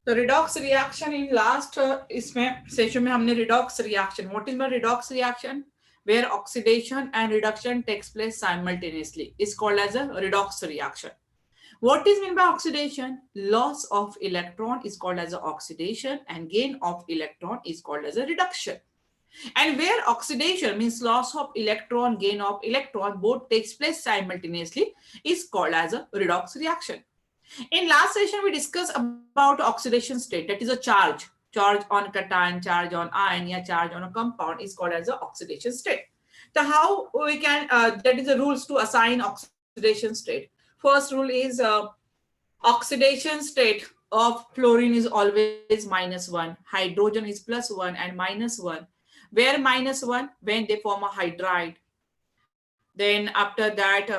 तो redox reaction in last इसमें session में हमने redox reaction, what is my redox reaction, where oxidation and reduction takes place simultaneously is called as a redox reaction. What is meant by oxidation? Loss of electron is called as a oxidation and gain of electron is called as a reduction. And where oxidation means loss of electron, gain of electron both takes place simultaneously is called as a redox reaction. In last session, we discussed about oxidation state, that is a charge. Charge on cation, charge on ion, or charge on a compound is called as a oxidation state. So how we can, that is the rules to assign oxidation state. First rule is oxidation state of fluorine is always -1, hydrogen is +1 and -1. Where -1? When they form a hydride. Then after that,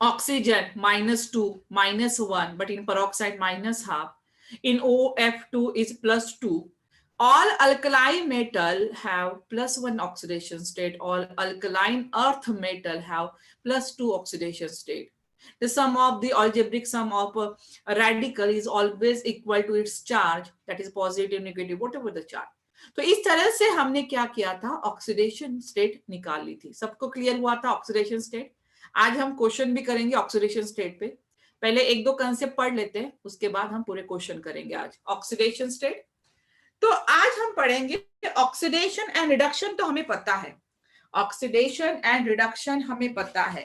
oxygen -2, -1, but in peroxide -0.5. In OF2 is +2. All alkali metal have +1 oxidation state. All alkaline earth metal have +2 oxidation state. The sum of the algebraic sum of a radical is always equal to its charge, that is positive, negative, whatever the charge. तो इस तरह से हमने क्या किया था, oxidation state निकाल ली थी. सबको क्लियर हुआ था ऑक्सीडेशन स्टेट. आज हम क्वेश्चन भी करेंगे ऑक्सीडेशन स्टेट पे. पहले एक दो कंसेप्ट पढ़ लेते हैं, उसके बाद हम पूरे क्वेश्चन करेंगे आज ऑक्सीडेशन स्टेट. तो आज हम पढ़ेंगे ऑक्सीडेशन एंड रिडक्शन. तो हमें पता है ऑक्सीडेशन एंड रिडक्शन, हमें पता है.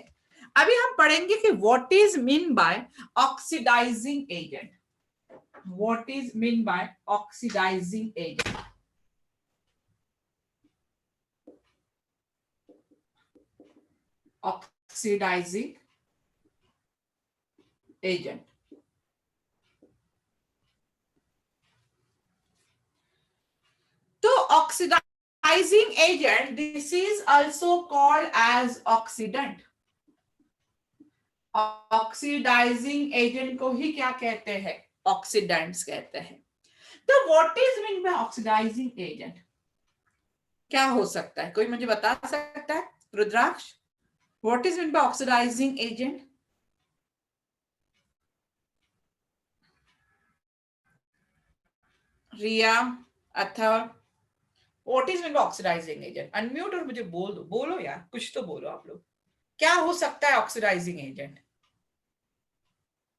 अभी हम पढ़ेंगे कि what is mean by oxidizing agent. What is mean by oxidizing agent. Oxidizing agent. तो oxidizing agent, this is also called as oxidant. Oxidizing agent को ही क्या कहते हैं, ऑक्सीडेंट्स कहते हैं. तो what is mean by oxidizing agent, क्या हो सकता है, कोई मुझे बता सकता है? Rudraksh, what is mean by oxidizing agent? Riya, Atharv, what is mean by oxidizing agent? Unmute और मुझे बोलो यार, कुछ तो बोलो आप लोग. क्या हो सकता है ऑक्सीडाइजिंग एजेंट?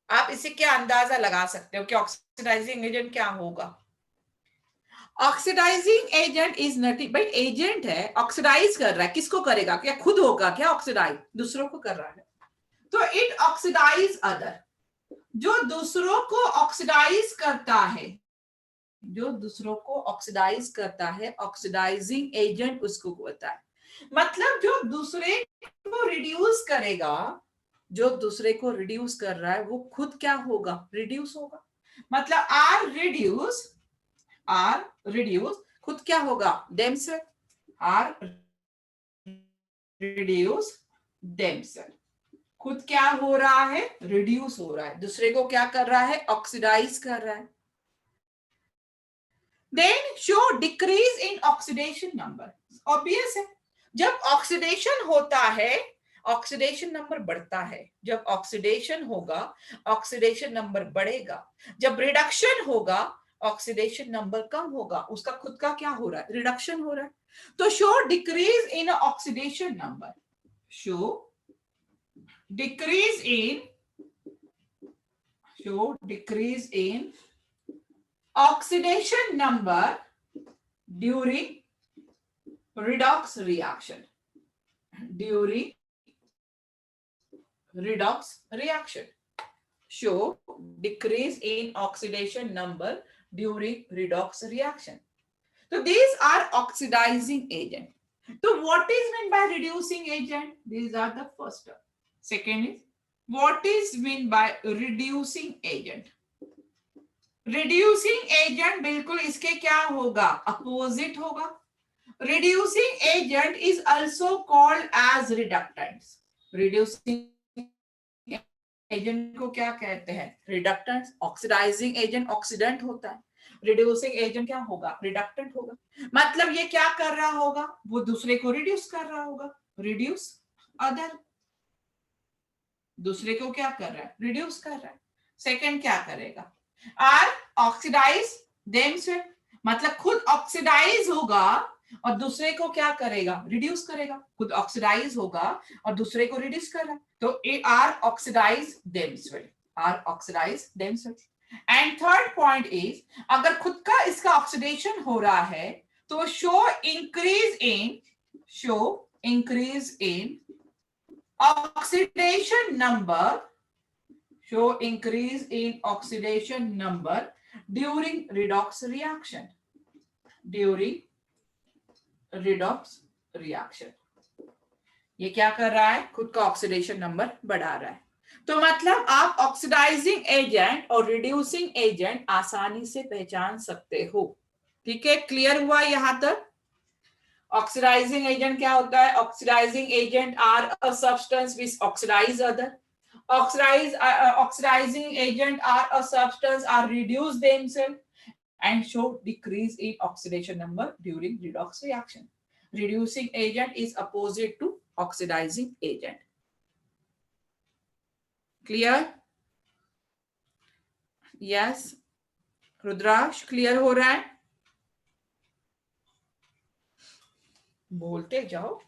आप इससे क्या अंदाजा लगा सकते हो कि ऑक्सीडाइजिंग एजेंट क्या होगा? ऑक्सीडाइजिंग एजेंट इज नथिंग, भाई एजेंट है, ऑक्सीडाइज कर रहा है. किसको करेगा? क्या खुद होगा क्या ऑक्सीडाइज? दूसरों को कर रहा है. तो इट ऑक्सीडाइज अदर. जो दूसरों को ऑक्सीडाइज करता है, जो दूसरों को ऑक्सीडाइज करता है, ऑक्सीडाइजिंग एजेंट उसको होता है. मतलब जो दूसरे को रिड्यूस करेगा, जो दूसरे को रिड्यूस कर रहा है, वो खुद क्या होगा? रिड्यूस होगा. मतलब आर रिड्यूस खुद क्या होगा? देमसेल्फ. Are reduce themselves. खुद क्या हो रहा है? रिड्यूस हो रहा है. दूसरे को क्या कर रहा है? ऑक्सीडाइज कर रहा है. Then show decrease in oxidation number. Obvious है, जब ऑक्सीडेशन होता है ऑक्सीडेशन नंबर बढ़ता है. जब ऑक्सीडेशन होगा ऑक्सीडेशन नंबर बढ़ेगा. जब रिडक्शन होगा ऑक्सीडेशन नंबर कम होगा. उसका खुद का क्या हो रहा है? रिडक्शन हो रहा है. तो show decrease in oxidation number. Show decrease in oxidation number during redox reaction. Show decrease in oxidation number during redox reaction. So these are oxidizing agent. So what is meant by reducing agent? These are the first term. Second is what is meant by reducing agent. Reducing agent बिल्कुल इसके क्या होगा? Opposite होगा. Reducing agent is also called as reductants. Reducing agent को क्या कहते हैं? रिडक्टेंट्स. Oxidising agent oxidant होता है. रिड्यूसिंग एजेंट क्या होगा? रिडक्टेंट होगा. मतलब ये क्या कर रहा होगा? वो दूसरे को रिड्यूस कर रहा होगा. Reduce other. दूसरे को क्या कर रहा है? रिड्यूस कर रहा है. सेकंड क्या करेगा? आर ऑक्सीडाइज देमसेल्फ, मतलब खुद ऑक्सीडाइज होगा और दूसरे को क्या करेगा, रिड्यूस करेगा। खुद ऑक्सीडाइज होगा और दूसरे को रिड्यूस कर रहा है, तो uh are oxidize themselves, are oxidize themselves. And third point is, अगर खुद का इसका ऑक्सीडेशन हो रहा है तो show increase in oxidation number, show increase in oxidation number during redox reaction, during redox reaction। ये क्या कर रहा है, खुद का ऑक्सीडेशन नंबर बढ़ा रहा है। तो मतलब आप ऑक्सीडाइजिंग एजेंट और रिड्यूसिंग एजेंट आसानी से पहचान सकते हो। ठीक है, क्लियर हुआ यहां तक? ऑक्सीडाइजिंग एजेंट क्या होता है? Oxidizing agent are a substance which oxidize other. Oxidizing agent are a substance are reduce themselves and show decrease in oxidation number during redox reaction. Reducing agent is opposite to oxidizing agent. Clear? Yes. Rudraksha clear हो रहा है? बोलते जाओ।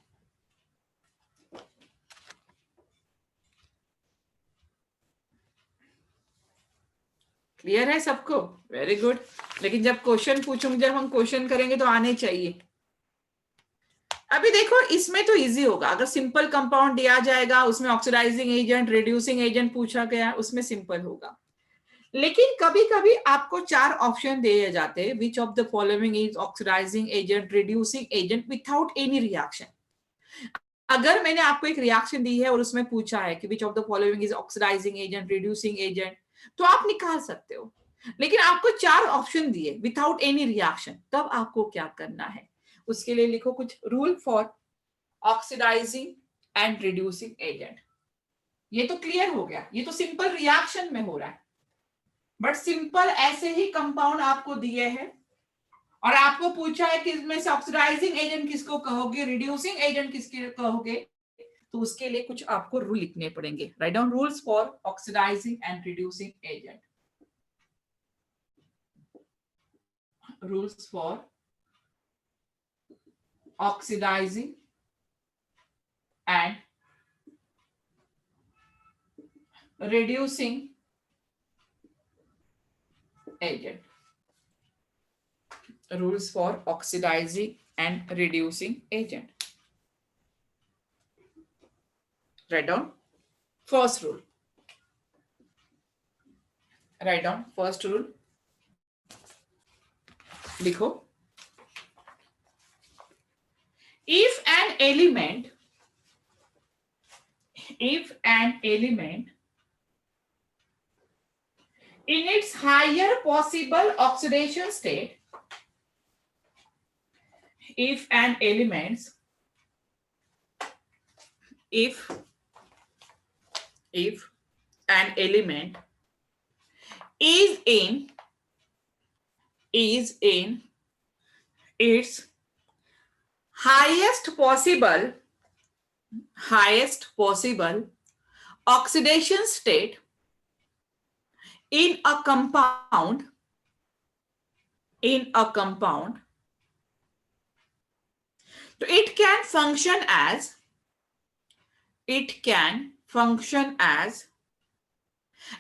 Clear है सबको? Very good. लेकिन जब question पूछूंगी, जब हम क्वेश्चन करेंगे तो आने चाहिए। अभी देखो इसमें तो इजी होगा, अगर सिंपल कंपाउंड दिया जाएगा उसमें ऑक्सीडाइजिंग एजेंट रिड्यूसिंग एजेंट पूछा गया, उसमें सिंपल होगा। लेकिन कभी कभी आपको 4 ऑप्शन दिए जाते हैं, which of the following is oxidizing agent reducing agent without any reaction. अगर मैंने आपको एक रिएक्शन दी है और उसमें पूछा है कि which of the following is oxidizing agent reducing agent, तो आप निकाल सकते हो। लेकिन आपको 4 ऑप्शन दिए विथआउट एनी रिएक्शन, तब आपको क्या करना है? उसके लिए लिखो कुछ rule for oxidizing and reducing agent. ये तो क्लियर हो गया, ये तो सिंपल रिएक्शन में हो रहा है। बट सिंपल ऐसे ही कंपाउंड आपको दिए हैं और आपको पूछा है कि इसमें से ऑक्सीडाइजिंग एजेंट किसको कहोगे, रिड्यूसिंग एजेंट किसके कहोगे, तो उसके लिए कुछ आपको रूल लिखने पड़ेंगे। Write down rules for oxidizing and reducing agent. Rules for oxidizing and reducing agent. Rules for oxidizing and reducing agent. Write down first rule. Write down first rule. लिखो, if an element in its higher possible oxidation state, if an element is in its highest possible oxidation state in a compound, so it can function as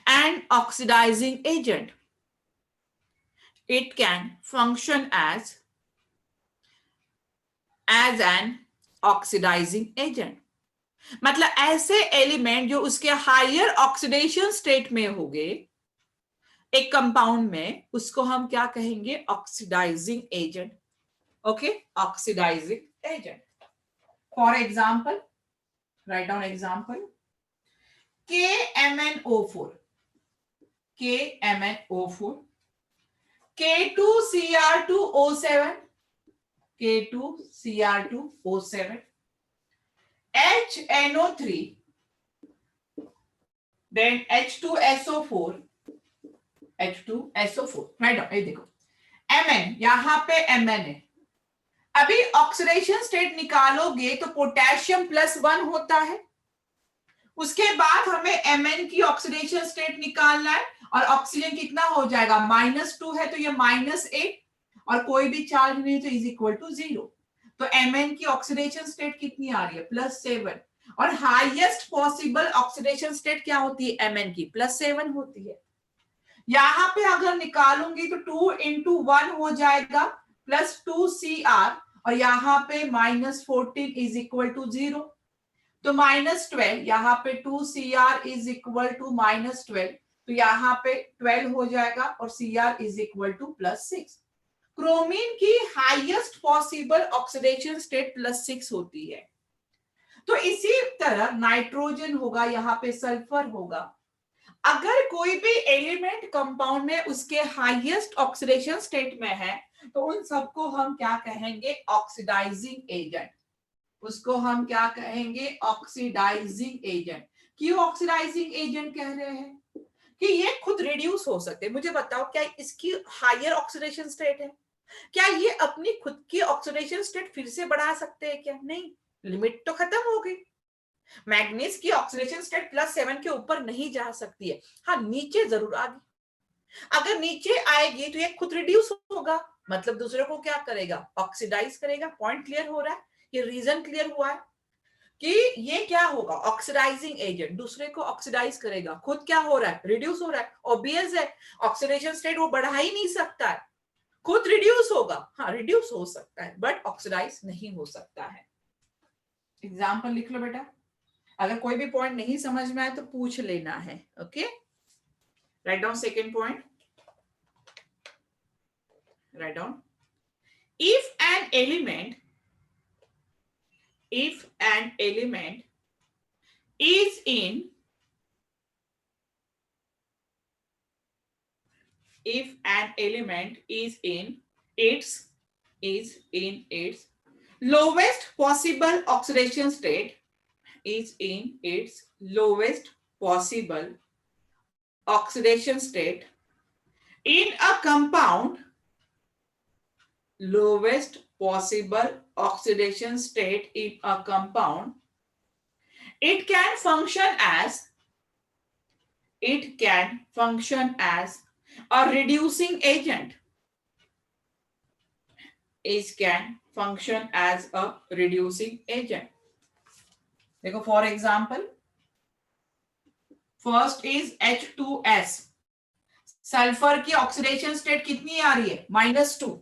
an oxidizing agent. It can function as an oxidizing agent. मतलब ऐसे element जो उसके higher oxidation state में होंगे एक compound में, उसको हम क्या कहेंगे? Oxidizing agent. Okay, oxidizing agent. For example, write down example, KMnO4, K2Cr2O7, HNO3, then H2SO4, write down. ये देखो Mn, यहां पे Mn है। अभी ऑक्सीडेशन स्टेट निकालोगे तो पोटेशियम +1 होता है, उसके बाद हमें Mn की ऑक्सीडेशन स्टेट निकालना है, और ऑक्सीजन कितना हो जाएगा, -2 है तो ये -8, और कोई भी चार्ज नहीं तो इज इक्वल टू 0। तो Mn की ऑक्सीडेशन स्टेट कितनी आ रही है, +7, और हाईएस्ट पॉसिबल ऑक्सीडेशन स्टेट क्या होती है Mn की, +7 होती है। यहां पे अगर निकालूंगी तो 2 into 1 हो जाएगा +2Cr, और यहाँ पे -14 इज इक्वल टू 0, तो -12, यहाँ पे 2Cr इज इक्वल टू -12, तो यहाँ पे 12 हो जाएगा, और Cr इज इक्वल टू +6। क्रोमीन की हाईएस्ट पॉसिबल ऑक्सीडेशन स्टेट +6 होती है। तो इसी तरह नाइट्रोजन होगा, यहाँ पे सल्फर होगा। अगर कोई भी एलिमेंट कंपाउंड में उसके हाईएस्ट ऑक्सीडेशन स्टेट में है, तो उन सबको हम क्या कहेंगे, ऑक्सीडाइजिंग एजेंट। उसको हम क्या कहेंगे, ऑक्सीडाइजिंग एजेंट। क्यों ऑक्सीडाइजिंग एजेंट कह रहे हैं, कि ये खुद रिड्यूस हो सकते हैं। मुझे बताओ, क्या इसकी हायर ऑक्सीडेशन स्टेट है, क्या ये अपनी खुद की ऑक्सीडेशन स्टेट फिर से बढ़ा सकते हैं क्या, नहीं, लिमिट तो खत्म हो गई। मैग्नीज की ऑक्सीडेशन स्टेट +7 के ऊपर नहीं जा सकती है, हाँ नीचे जरूर आ गई। अगर नीचे आएगी तो ये खुद रिड्यूस होगा, मतलब दूसरे को क्या करेगा, ऑक्सीडाइज करेगा। पॉइंट क्लियर हो रहा है, ये रीजन क्लियर हुआ है कि ये क्या होगा, ऑक्सीडाइजिंग एजेंट दूसरे को ऑक्सीडाइज करेगा, खुद क्या हो रहा है, रिड्यूस हो रहा है। ऑब्वियस है, ऑक्सीडेशन स्टेट वो बढ़ा ही नहीं सकता है, खुद रिड्यूस होगा। हाँ रिड्यूस हो सकता है, बट ऑक्सीडाइज नहीं हो सकता है। एग्जाम्पल लिख लो बेटा, अगर कोई भी पॉइंट नहीं समझ में आए तो पूछ लेना है। Okay, write down second point, write down, if an element is in if an element is in its lowest possible oxidation state, is in its lowest possible oxidation state in a compound, lowest possible oxidation state in a compound, it can function as a reducing agent. It can function as a reducing agent. देखो for example, first is H2S, sulphur की oxidation state कितनी आ रही है, -2।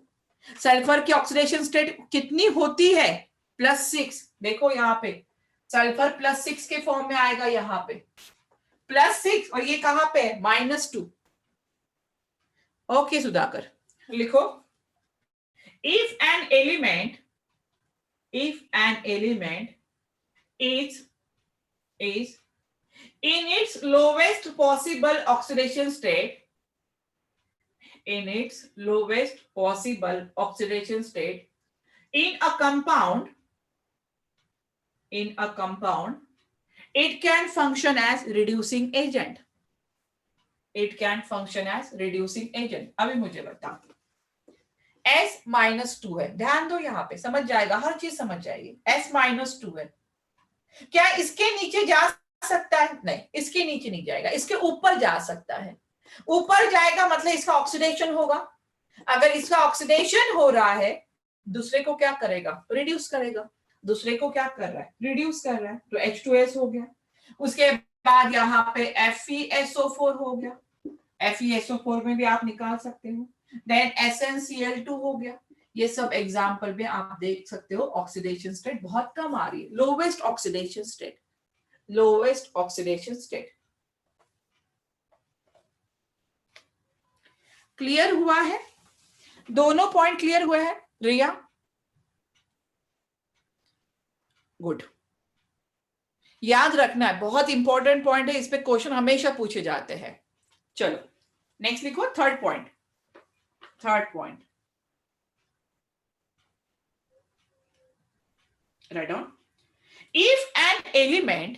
Sulphur की oxidation state कितनी होती है, +6। देखो यहाँ पे सल्फर +6 के फॉर्म में आएगा, यहाँ पे +6, और ये कहां पे है, -2। ओके सुधाकर, लिखो, if an element is in its lowest possible oxidation state, in a compound, it can function as reducing agent. अभी मुझे बताओ, S-2 है, ध्यान दो यहाँ पे, समझ जाएगा, हर चीज समझ जाएगी। S-2 है, क्या इसके नीचे जा सकता है, नहीं, इसके नीचे नहीं जाएगा, इसके ऊपर जा सकता है। ऊपर जाएगा मतलब इसका ऑक्सीडेशन होगा। अगर इसका ऑक्सीडेशन हो रहा है, दूसरे को क्या करेगा, रिड्यूस करेगा। दूसरे को क्या कर रहा है, रिड्यूस कर रहा है, तो H2S हो गया। उसके बाद यहाँ पे FeSO4 हो गया, FeSO4 में भी आप निकाल सकते हो। देन SnCl2 हो गया। ये सब एग्जाम्पल में आप देख सकते हो, ऑक्सीडेशन स्टेट बहुत कम आ रही है, लोवेस्ट ऑक्सीडेशन स्टेट। क्लियर हुआ है, दोनों पॉइंट क्लियर हुए हैं रिया? गुड, याद रखना है, बहुत इंपॉर्टेंट पॉइंट है, इस पे क्वेश्चन हमेशा पूछे जाते हैं। चलो नेक्स्ट लिखो, third point, write down, if an element,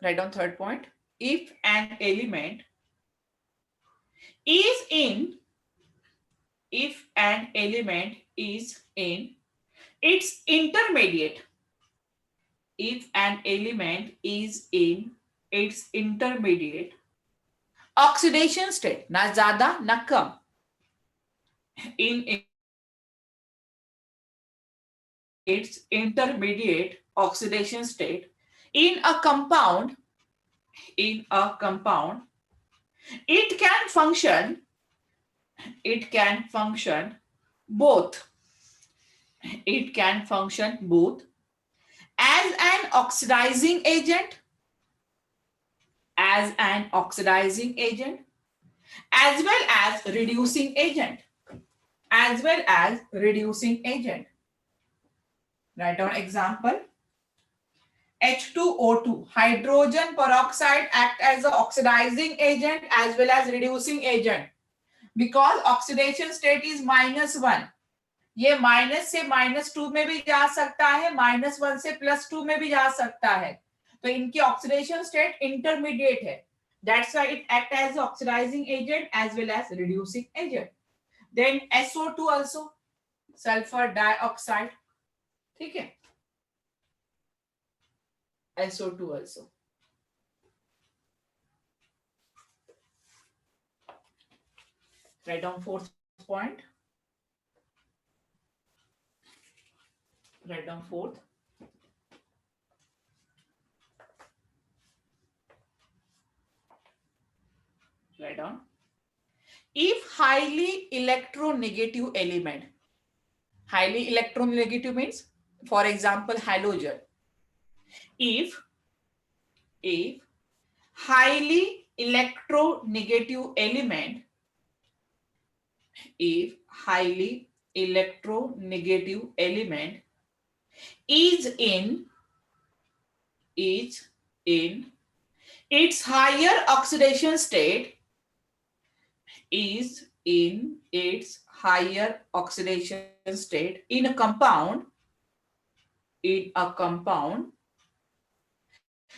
write down third point, if an element is in its intermediate if an element is in its intermediate oxidation state, ना ज्यादा ना कम, in its intermediate oxidation state in a compound, it can function both, as an oxidizing agent, as well as reducing agent, Write down example. H2O2, hydrogen peroxide, act as an oxidizing agent as well as reducing agent. Because oxidation state is -1, ये minus से -2 में भी जा सकता है, -1 से +2 में भी जा सकता है, तो इनकी ऑक्सीडेशन स्टेट इंटरमीडिएट है. That's why it act as oxidizing agent as well as reducing agent. Then SO2 also, sulfur dioxide, ठीक है, SO2 also. Write down fourth point. Write down fourth. Write down. If highly electronegative element, highly electronegative means, for example, halogen. If highly electronegative element, is in its higher oxidation state, in a compound,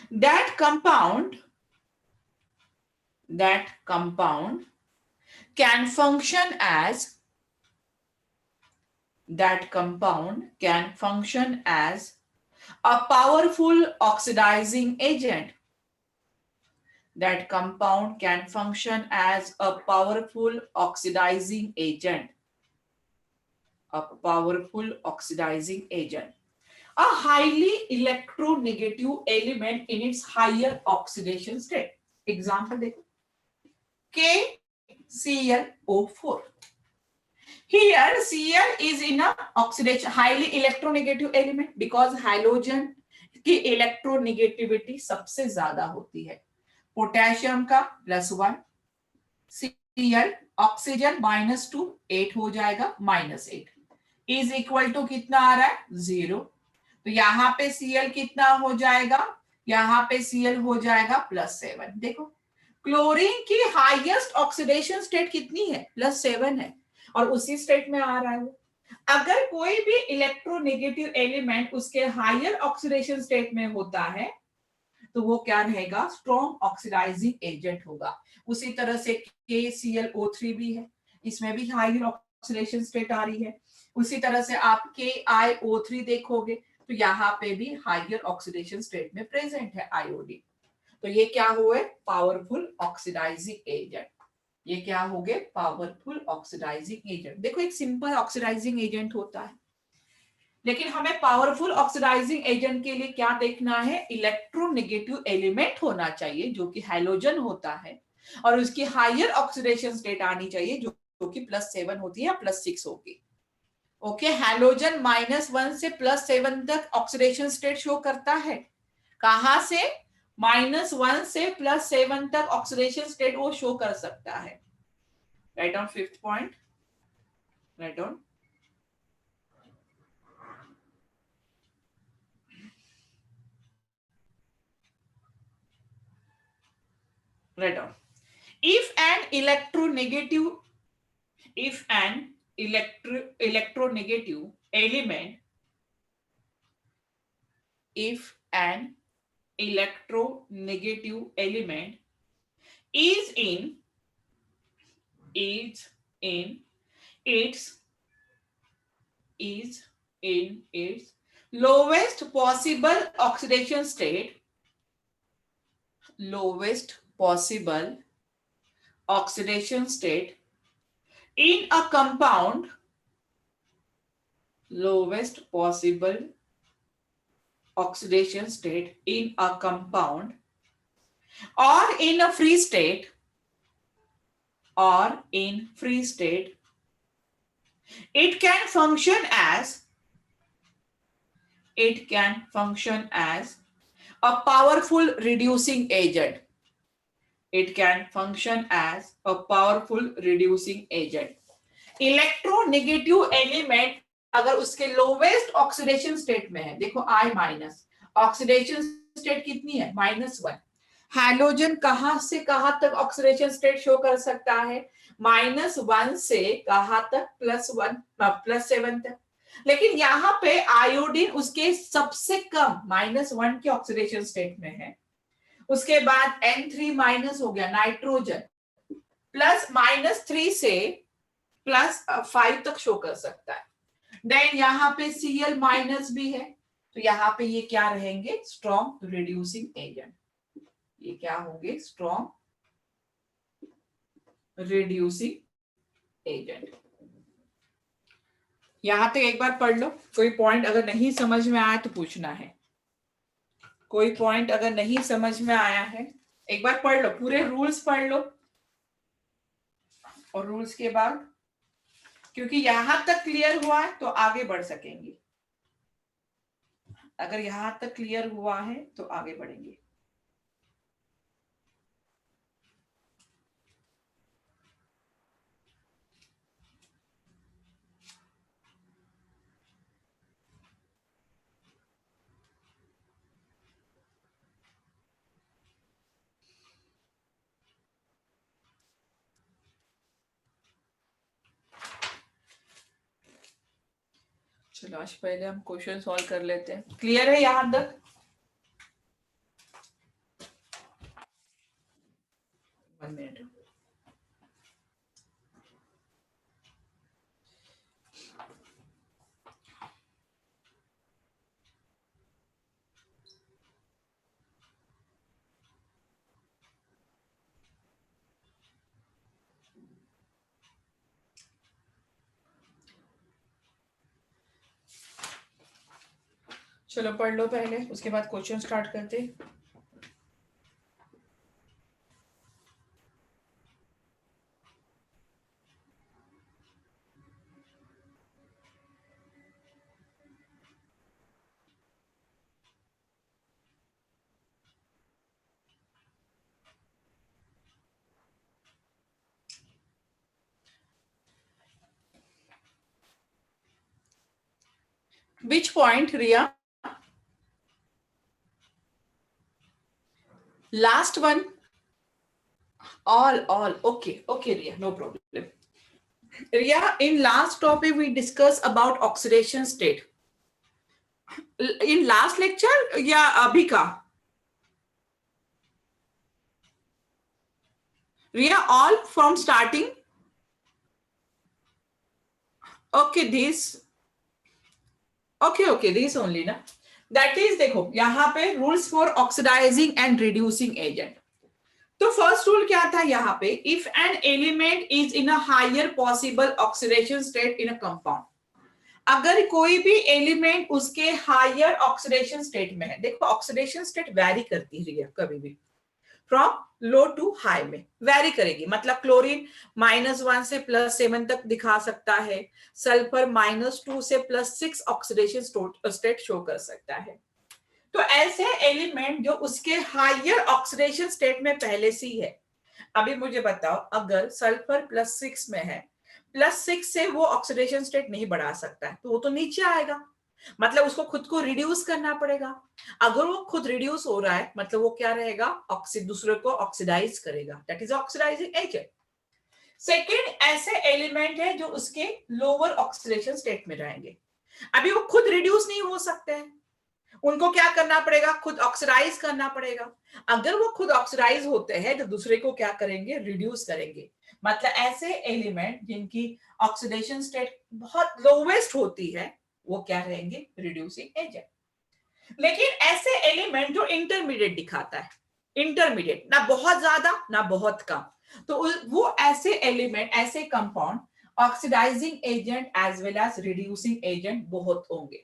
that compound can function as a powerful oxidizing agent. That compound can function as a powerful oxidizing agent. A highly electronegative element in its higher oxidation state. Example देखो, KClO4. Here Cl is in a oxidation, highly electronegative element, because halogen की electronegativity सबसे ज्यादा होती है. Potassium का +1, Cl oxygen -2, 8 हो जाएगा, -8 is equal to कितना आ रहा है, 0. तो यहाँ पे Cl कितना हो जाएगा, यहाँ पे Cl हो जाएगा +7. देखो क्लोरीन की हाईएस्ट ऑक्सीडेशन स्टेट कितनी है, +7 है, और उसी स्टेट में आ रहा है वो. अगर कोई भी इलेक्ट्रोनेगेटिव एलिमेंट उसके हायर ऑक्सीडेशन स्टेट में होता है तो वो क्या रहेगा, स्ट्रॉन्ग ऑक्सीडाइजिंग एजेंट होगा. उसी तरह से KClO3 भी है, इसमें भी हायर ऑक्सीडेशन स्टेट आ रही है. उसी तरह से आप KiO3 देखोगे तो यहाँ पे भी हायर ऑक्सीडेशन स्टेट में प्रेजेंट है आयोडीन. तो ये क्या हुए, पावरफुल ऑक्सीडाइजिंग एजेंट. ये क्या हो गए, पावरफुल ऑक्सीडाइजिंग एजेंट. देखो एक सिंपल ऑक्सीडाइजिंग एजेंट होता है, लेकिन हमें पावरफुल ऑक्सीडाइजिंग एजेंट के लिए क्या देखना है, इलेक्ट्रोनेगेटिव एलिमेंट होना चाहिए जो कि हैलोजन होता है, और उसकी हायर ऑक्सीडेशन स्टेट आनी चाहिए जो कि +7 होती है या +6 होगी. ओके, हैलोजन -1 से +7 तक ऑक्सीडेशन स्टेट शो करता है. कहां से, -1 से +7 तक ऑक्सीडेशन स्टेट वो शो कर सकता है. Write down fifth point. Write down. Write down. If an electronegative element, if an electronegative element is in its lowest possible oxidation state, lowest possible oxidation state in a compound, lowest possible oxidation state in a compound or in a free state, or in free state, it can function as, it can function as a powerful reducing agent. It can function as a powerful reducing agent. Electronegative element अगर उसके lowest oxidation state में है, देखो I minus, oxidation state कितनी है, -1. Halogen कहां से कहां तक ऑक्सीडेशन स्टेट शो कर सकता है, -1 से कहां तक, +1 +7 तक. लेकिन यहाँ पे आयोडीन उसके सबसे कम -1 के ऑक्सीडेशन स्टेट में है. उसके बाद N3 माइनस हो गया, नाइट्रोजन प्लस -3 से +5 तक शो कर सकता है. देन यहाँ पे Cl माइनस भी है, तो यहाँ पे ये क्या रहेंगे, स्ट्रॉन्ग रिड्यूसिंग एजेंट. ये क्या होंगे, स्ट्रॉन्ग रिड्यूसिंग एजेंट. यहां तक एक बार पढ़ लो. कोई पॉइंट अगर नहीं समझ में आया तो पूछना है. कोई पॉइंट अगर नहीं समझ में आया है एक बार पढ़ लो, पूरे रूल्स पढ़ लो, और रूल्स के बाद, क्योंकि यहां तक क्लियर हुआ है तो आगे बढ़ सकेंगे. अगर यहां तक क्लियर हुआ है तो आगे बढ़ेंगे. चलो आज पहले हम क्वेश्चन सॉल्व कर लेते हैं. क्लियर है यहां तक? One minute. चलो पढ़ लो पहले, उसके बाद क्वेश्चन स्टार्ट करते हैं. Which point, Ria? Last one. All. Okay, Ria, no problem. Ria, in last topic we discussed about oxidation state. In last lecture या अभी का? Ria, all from starting? Okay, this. Okay, this only ना. That is, देखो यहाँ पे rules for oxidizing and reducing agent. तो first rule क्या था यहाँ पे, if an element is in a higher possible oxidation state in a compound. अगर कोई भी एलिमेंट उसके हायर ऑक्सीडेशन स्टेट में है, देखो ऑक्सीडेशन स्टेट वैरी करती है कभी भी, फ्रॉम लो टू हाई में वैरी करेगी. मतलब क्लोरीन -1 से +7 तक दिखा सकता है, सल्फर -2 से +6 ऑक्सीडेशन स्टेट शो कर सकता है. तो ऐसे एलिमेंट जो उसके हायर ऑक्सीडेशन स्टेट में पहले से ही है. अभी मुझे बताओ, अगर सल्फर +6 में है, +6 से वो ऑक्सीडेशन स्टेट नहीं बढ़ा सकता है, तो वो तो नीचे आएगा. मतलब उसको खुद को रिड्यूस करना पड़ेगा. अगर वो खुद रिड्यूस हो रहा है मतलब वो क्या रहेगा, दूसरे को ऑक्सीडाइज करेगा. That is oxidizing agent. Second, ऐसे एलिमेंट है जो उसके लोअर ऑक्सीडेशन स्टेट में रहेंगे. अभी वो खुद रिड्यूस नहीं हो सकते हैं, उनको क्या करना पड़ेगा, खुद ऑक्सीडाइज करना पड़ेगा. अगर वो खुद ऑक्सीडाइज होते हैं तो दूसरे को क्या करेंगे, रिड्यूस करेंगे. मतलब ऐसे एलिमेंट जिनकी ऑक्सीडेशन स्टेट बहुत लोवेस्ट होती है वो क्या रहेंगे, रिड्यूसिंग एजेंट। लेकिन ऐसे एलिमेंट जो इंटरमीडिएट दिखाता है, इंटरमीडिएट, ना बहुत ज्यादा ना बहुत कम, तो वो ऐसे एलिमेंट, ऐसे compound oxidizing agent as well as reducing agent बहुत होंगे।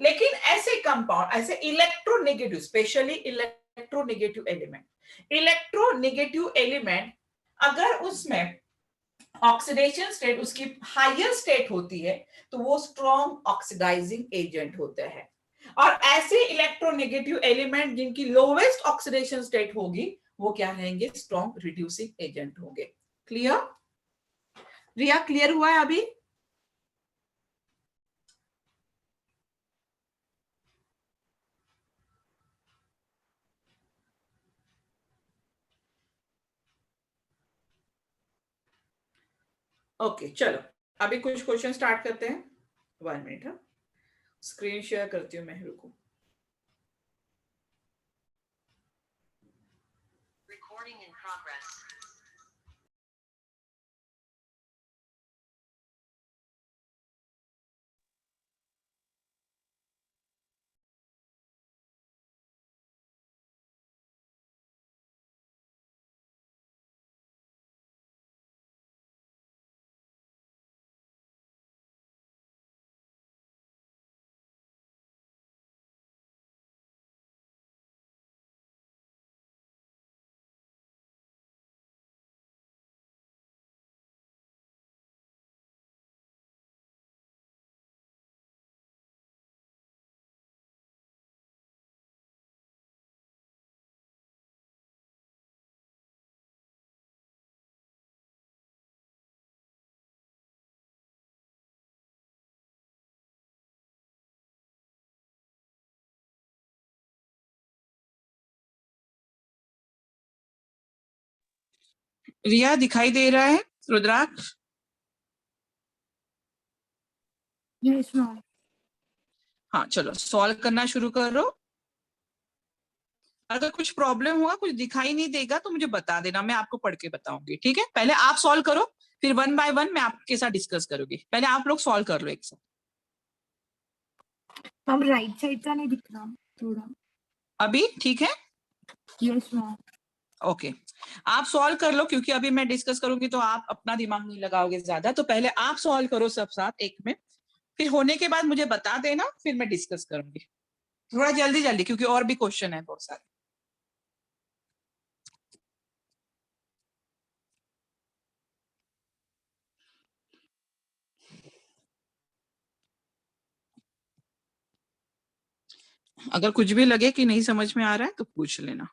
लेकिन ऐसे कंपाउंड, ऐसे electronegative, specially electronegative element, electronegative element अगर उसमें ऑक्सीडेशन स्टेट उसकी हायर स्टेट होती है तो वो स्ट्रॉन्ग ऑक्सीडाइजिंग एजेंट होते हैं। और ऐसे इलेक्ट्रोनेगेटिव एलिमेंट जिनकी लोवेस्ट ऑक्सीडेशन स्टेट होगी वो क्या रहेंगे, स्ट्रॉन्ग रिड्यूसिंग एजेंट होंगे। क्लियर? रिया क्लियर हुआ है अभी? ओके चलो अभी कुछ क्वेश्चन स्टार्ट करते हैं। 1 मिनट, स्क्रीन शेयर करती हूँ मैं, रुको। Recording in progress. रिया दिखाई दे रहा है? रुद्राक्ष? Yes ma'am. हाँ चलो सॉल्व करना शुरू करो। अगर कुछ प्रॉब्लम होगा, कुछ दिखाई नहीं देगा तो मुझे बता देना, मैं आपको पढ़ के बताऊंगी, ठीक है? पहले आप सॉल्व करो, फिर 1 बाय 1 मैं आपके साथ डिस्कस करूंगी। पहले आप लोग सॉल्व कर लो एक साथ। मैम राइट साइड का नहीं दिख रहा थोड़ा। अभी ठीक है? Yes ma'am. ओके आप सॉल्व कर लो, क्योंकि अभी मैं डिस्कस करूंगी तो आप अपना दिमाग नहीं लगाओगे ज्यादा, तो पहले आप सॉल्व करो सब साथ एक में, फिर होने के बाद मुझे बता देना, फिर मैं डिस्कस करूंगी। थोड़ा जल्दी जल्दी, क्योंकि और भी क्वेश्चन है बहुत सारे। अगर कुछ भी लगे कि नहीं समझ में आ रहा है तो पूछ लेना।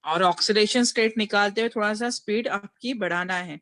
और ऑक्सीडेशन स्टेट निकालते हुए थोड़ा सा स्पीड आपकी बढ़ाना है।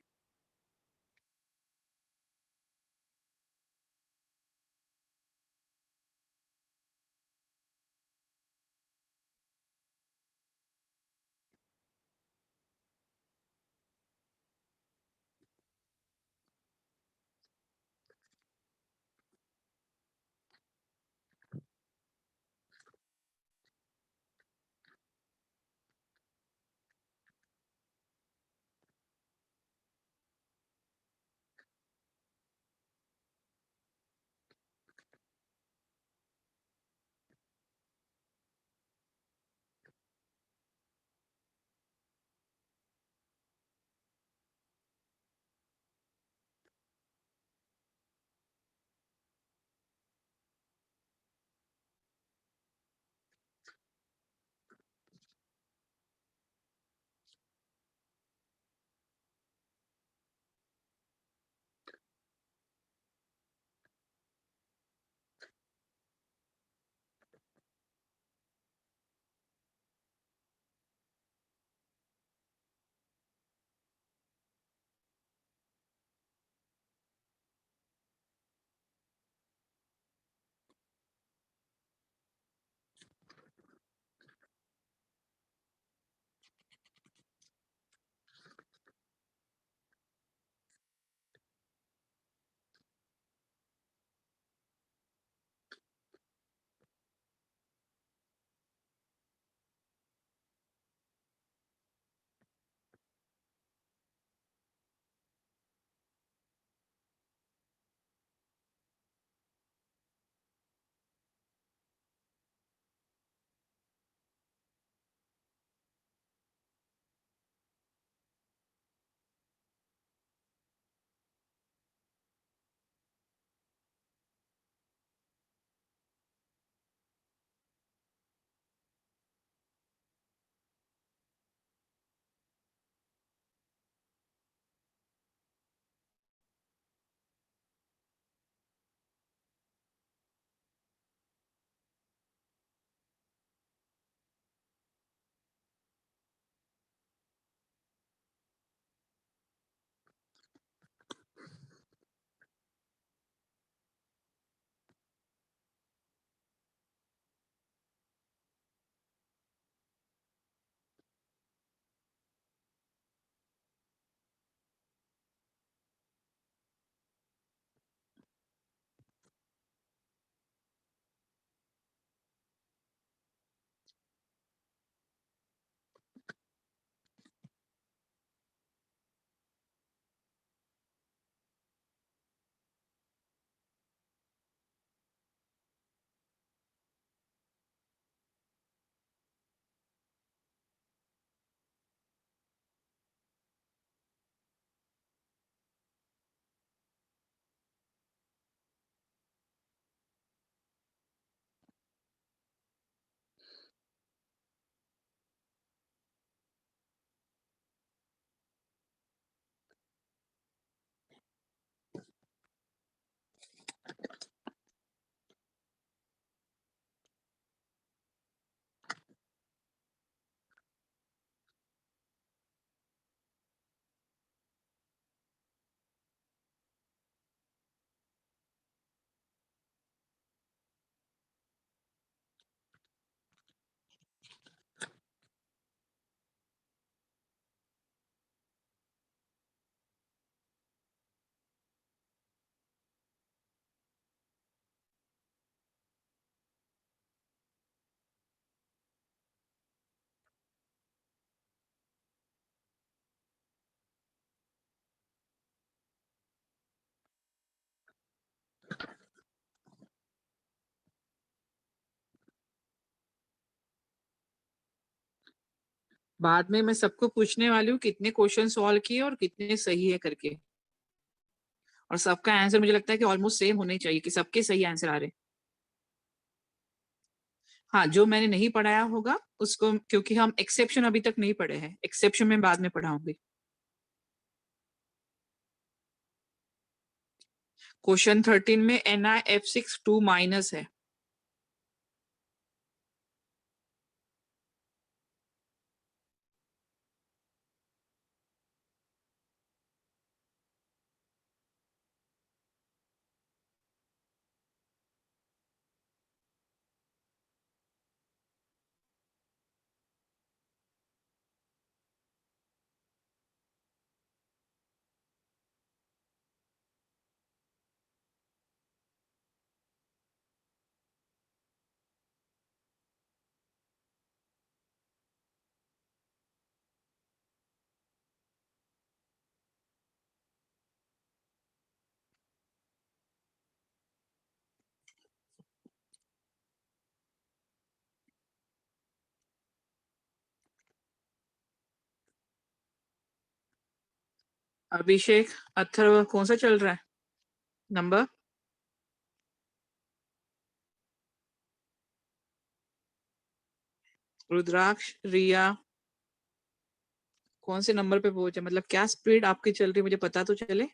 बाद में मैं सबको पूछने वाली हूँ कितने क्वेश्चन सॉल्व किए और कितने सही है करके, और सबका आंसर मुझे लगता है कि ऑलमोस्ट सेम होने चाहिए, कि सबके सही आंसर आ रहे हैं। हाँ, जो मैंने नहीं पढ़ाया होगा उसको, क्योंकि हम एक्सेप्शन अभी तक नहीं पढ़े हैं, एक्सेप्शन में बाद में पढ़ाऊंगी। क्वेश्चन 13 में NiF6 2 माइनस है। अभिषेक, अथर्व कौन सा चल रहा है नंबर? रुद्राक्ष, रिया कौन से नंबर पे पहुंचे, मतलब क्या स्पीड आपकी चल रही है, मुझे पता तो चले।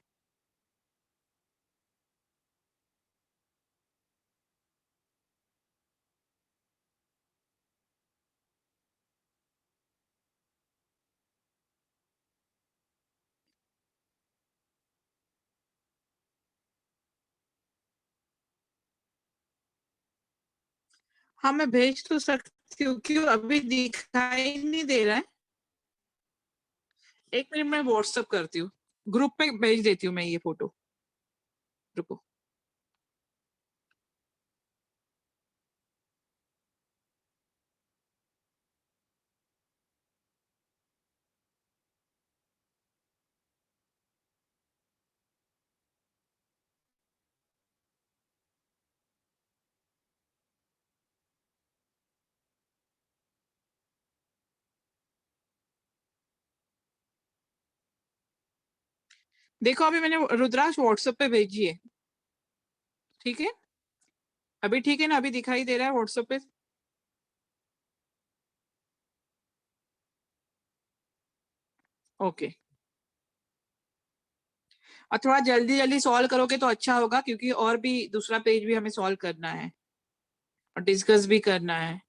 हाँ, मैं भेज तो सकती हूँ, क्यों अभी दिखाई नहीं दे रहा है? एक मिनट में व्हाट्सअप करती हूँ, ग्रुप पे भेज देती हूँ मैं ये फोटो। रुको। देखो, अभी मैंने रुद्राक्ष व्हाट्सएप पे भेजी है। ठीक है, अभी ठीक है ना? अभी दिखाई दे रहा है व्हाट्सएप पे? ओके। और थोड़ा जल्दी जल्दी सॉल्व करोगे तो अच्छा होगा, क्योंकि और भी दूसरा पेज भी हमें सॉल्व करना है और डिस्कस भी करना है।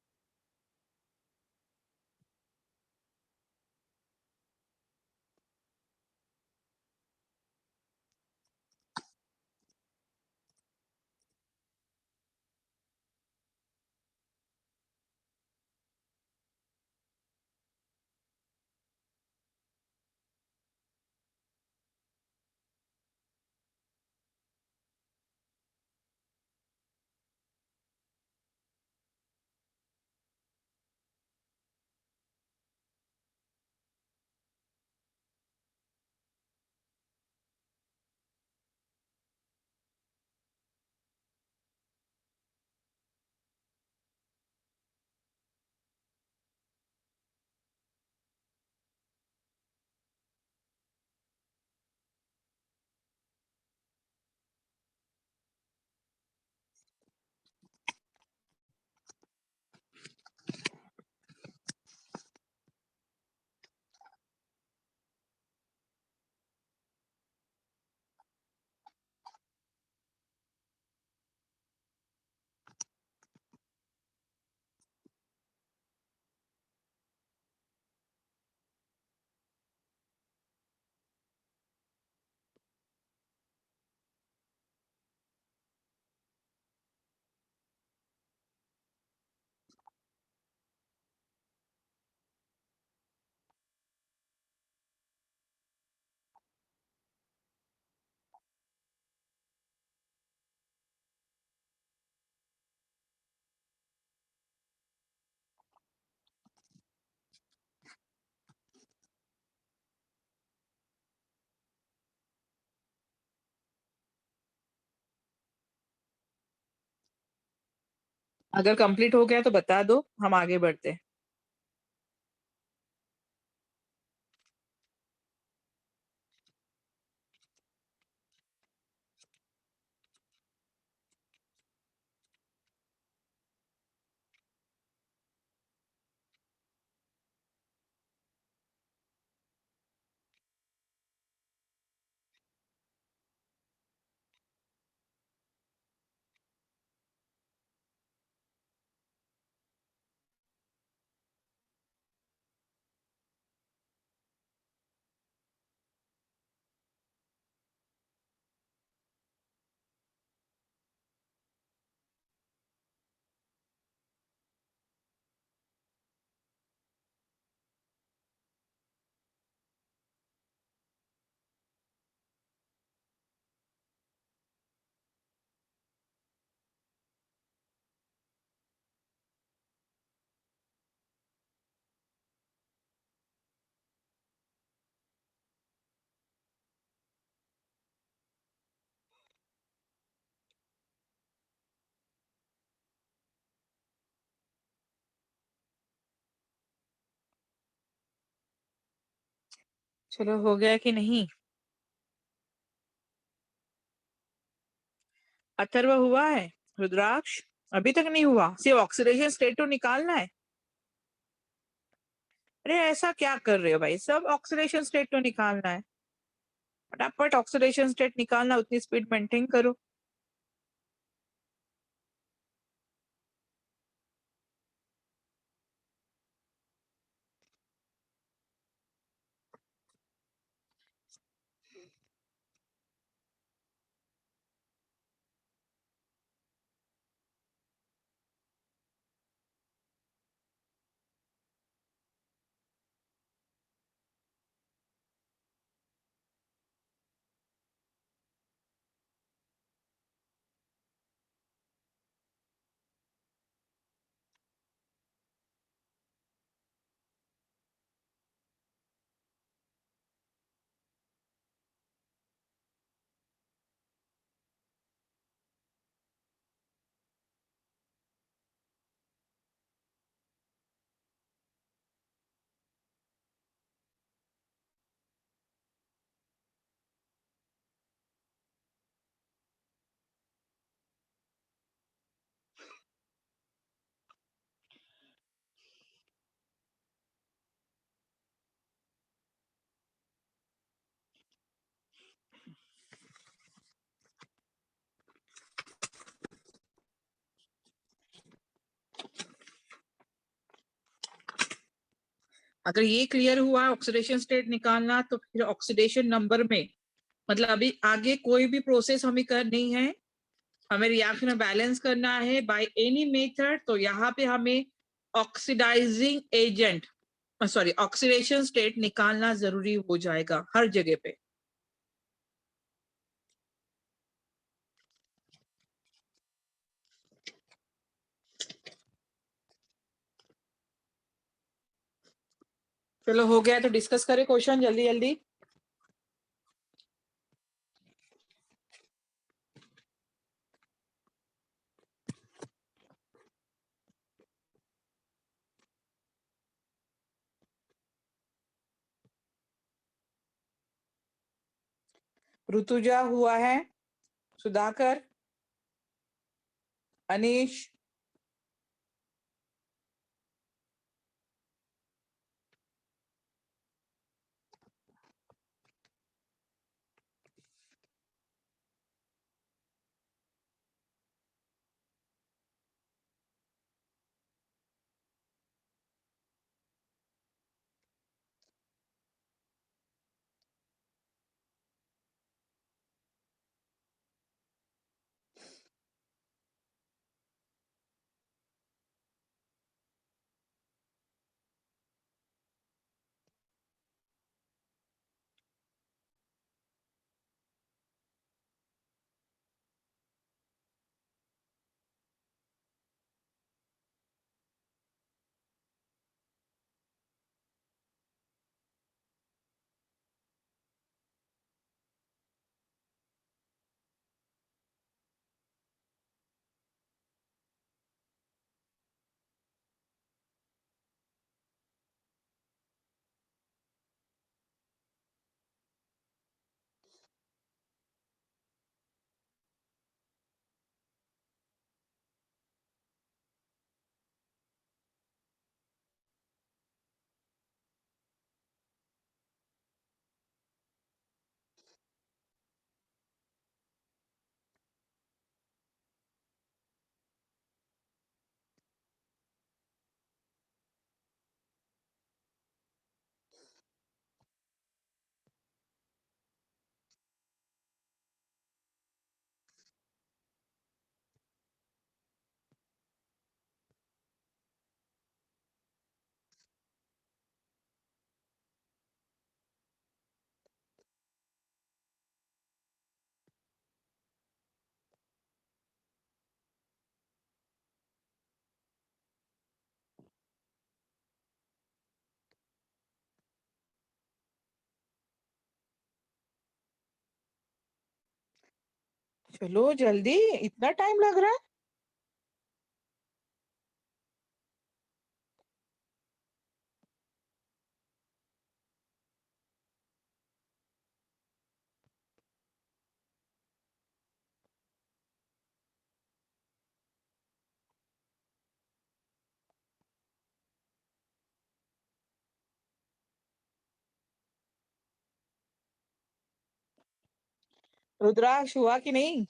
अगर कंप्लीट हो गया तो बता दो, हम आगे बढ़ते हैं। चलो हो गया कि नहीं? अथर्व हुआ है? रुद्राक्ष अभी तक नहीं हुआ? सिर्फ ऑक्सीडेशन स्टेट तो निकालना है। अरे ऐसा क्या कर रहे हो भाई, सब ऑक्सीडेशन स्टेट तो निकालना है। फटाफट ऑक्सीडेशन स्टेट निकालना, उतनी स्पीड मेंटेन करो। अगर ये क्लियर हुआ ऑक्सीडेशन स्टेट निकालना, तो फिर ऑक्सीडेशन नंबर में मतलब अभी आगे कोई भी प्रोसेस हमें करनी है, हमें रिएक्शन में बैलेंस करना है बाय एनी मेथड, तो यहाँ पे हमें oxidizing agent sorry oxidation state निकालना जरूरी हो जाएगा हर जगह पे। चलो हो गया तो डिस्कस करें क्वेश्चन जल्दी जल्दी। ऋतुजा हुआ है, सुधाकर, अनीश, चलो जल्दी, इतना टाइम लग रहा है? रुद्राक्ष हुआ कि नहीं?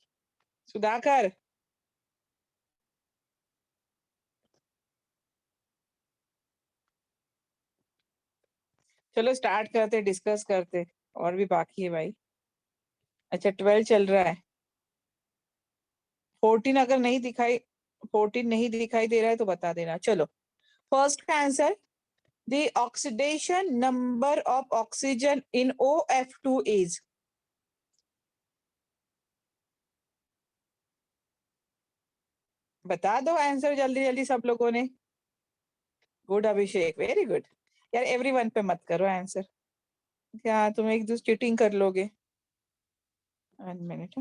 सुधाकर, चलो स्टार्ट करते, डिस्कस करते, और भी बाकी है भाई। अच्छा 12 चल रहा है। 14 अगर नहीं दिखाई 14 नहीं दिखाई दे रहा है तो बता देना। चलो फर्स्ट का answer, the oxidation number of oxygen in OF2 is. बता दो आंसर जल्दी जल्दी सब लोगों ने। Good Abhishek, very good. यार एवरीवन पे मत करो आंसर, क्या तुम एक दूसरी चीटिंग कर लोगे। 1 मिनट।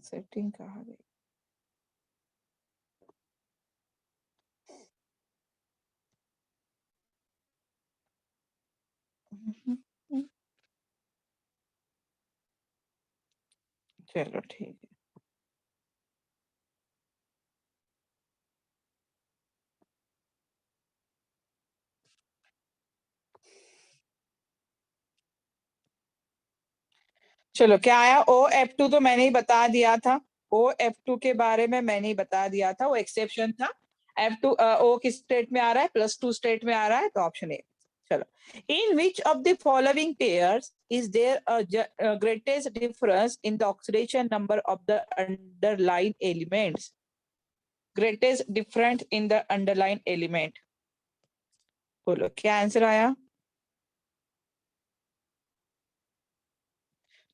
सेटिंग कहाँ गई? चलो ठीक है। चलो क्या आया? OF2 तो मैंने ही बता दिया था। OF2 के बारे में मैंने ही बता दिया था, वो एक्सेप्शन था। F2 O किस स्टेट में आ रहा है? +2 स्टेट में आ रहा है, तो ऑप्शन ए। चलो, in which of the following pairs is there greatest difference in the oxidation number of the underline elements? Greatest difference in the underline element, बोलो क्या आंसर आया?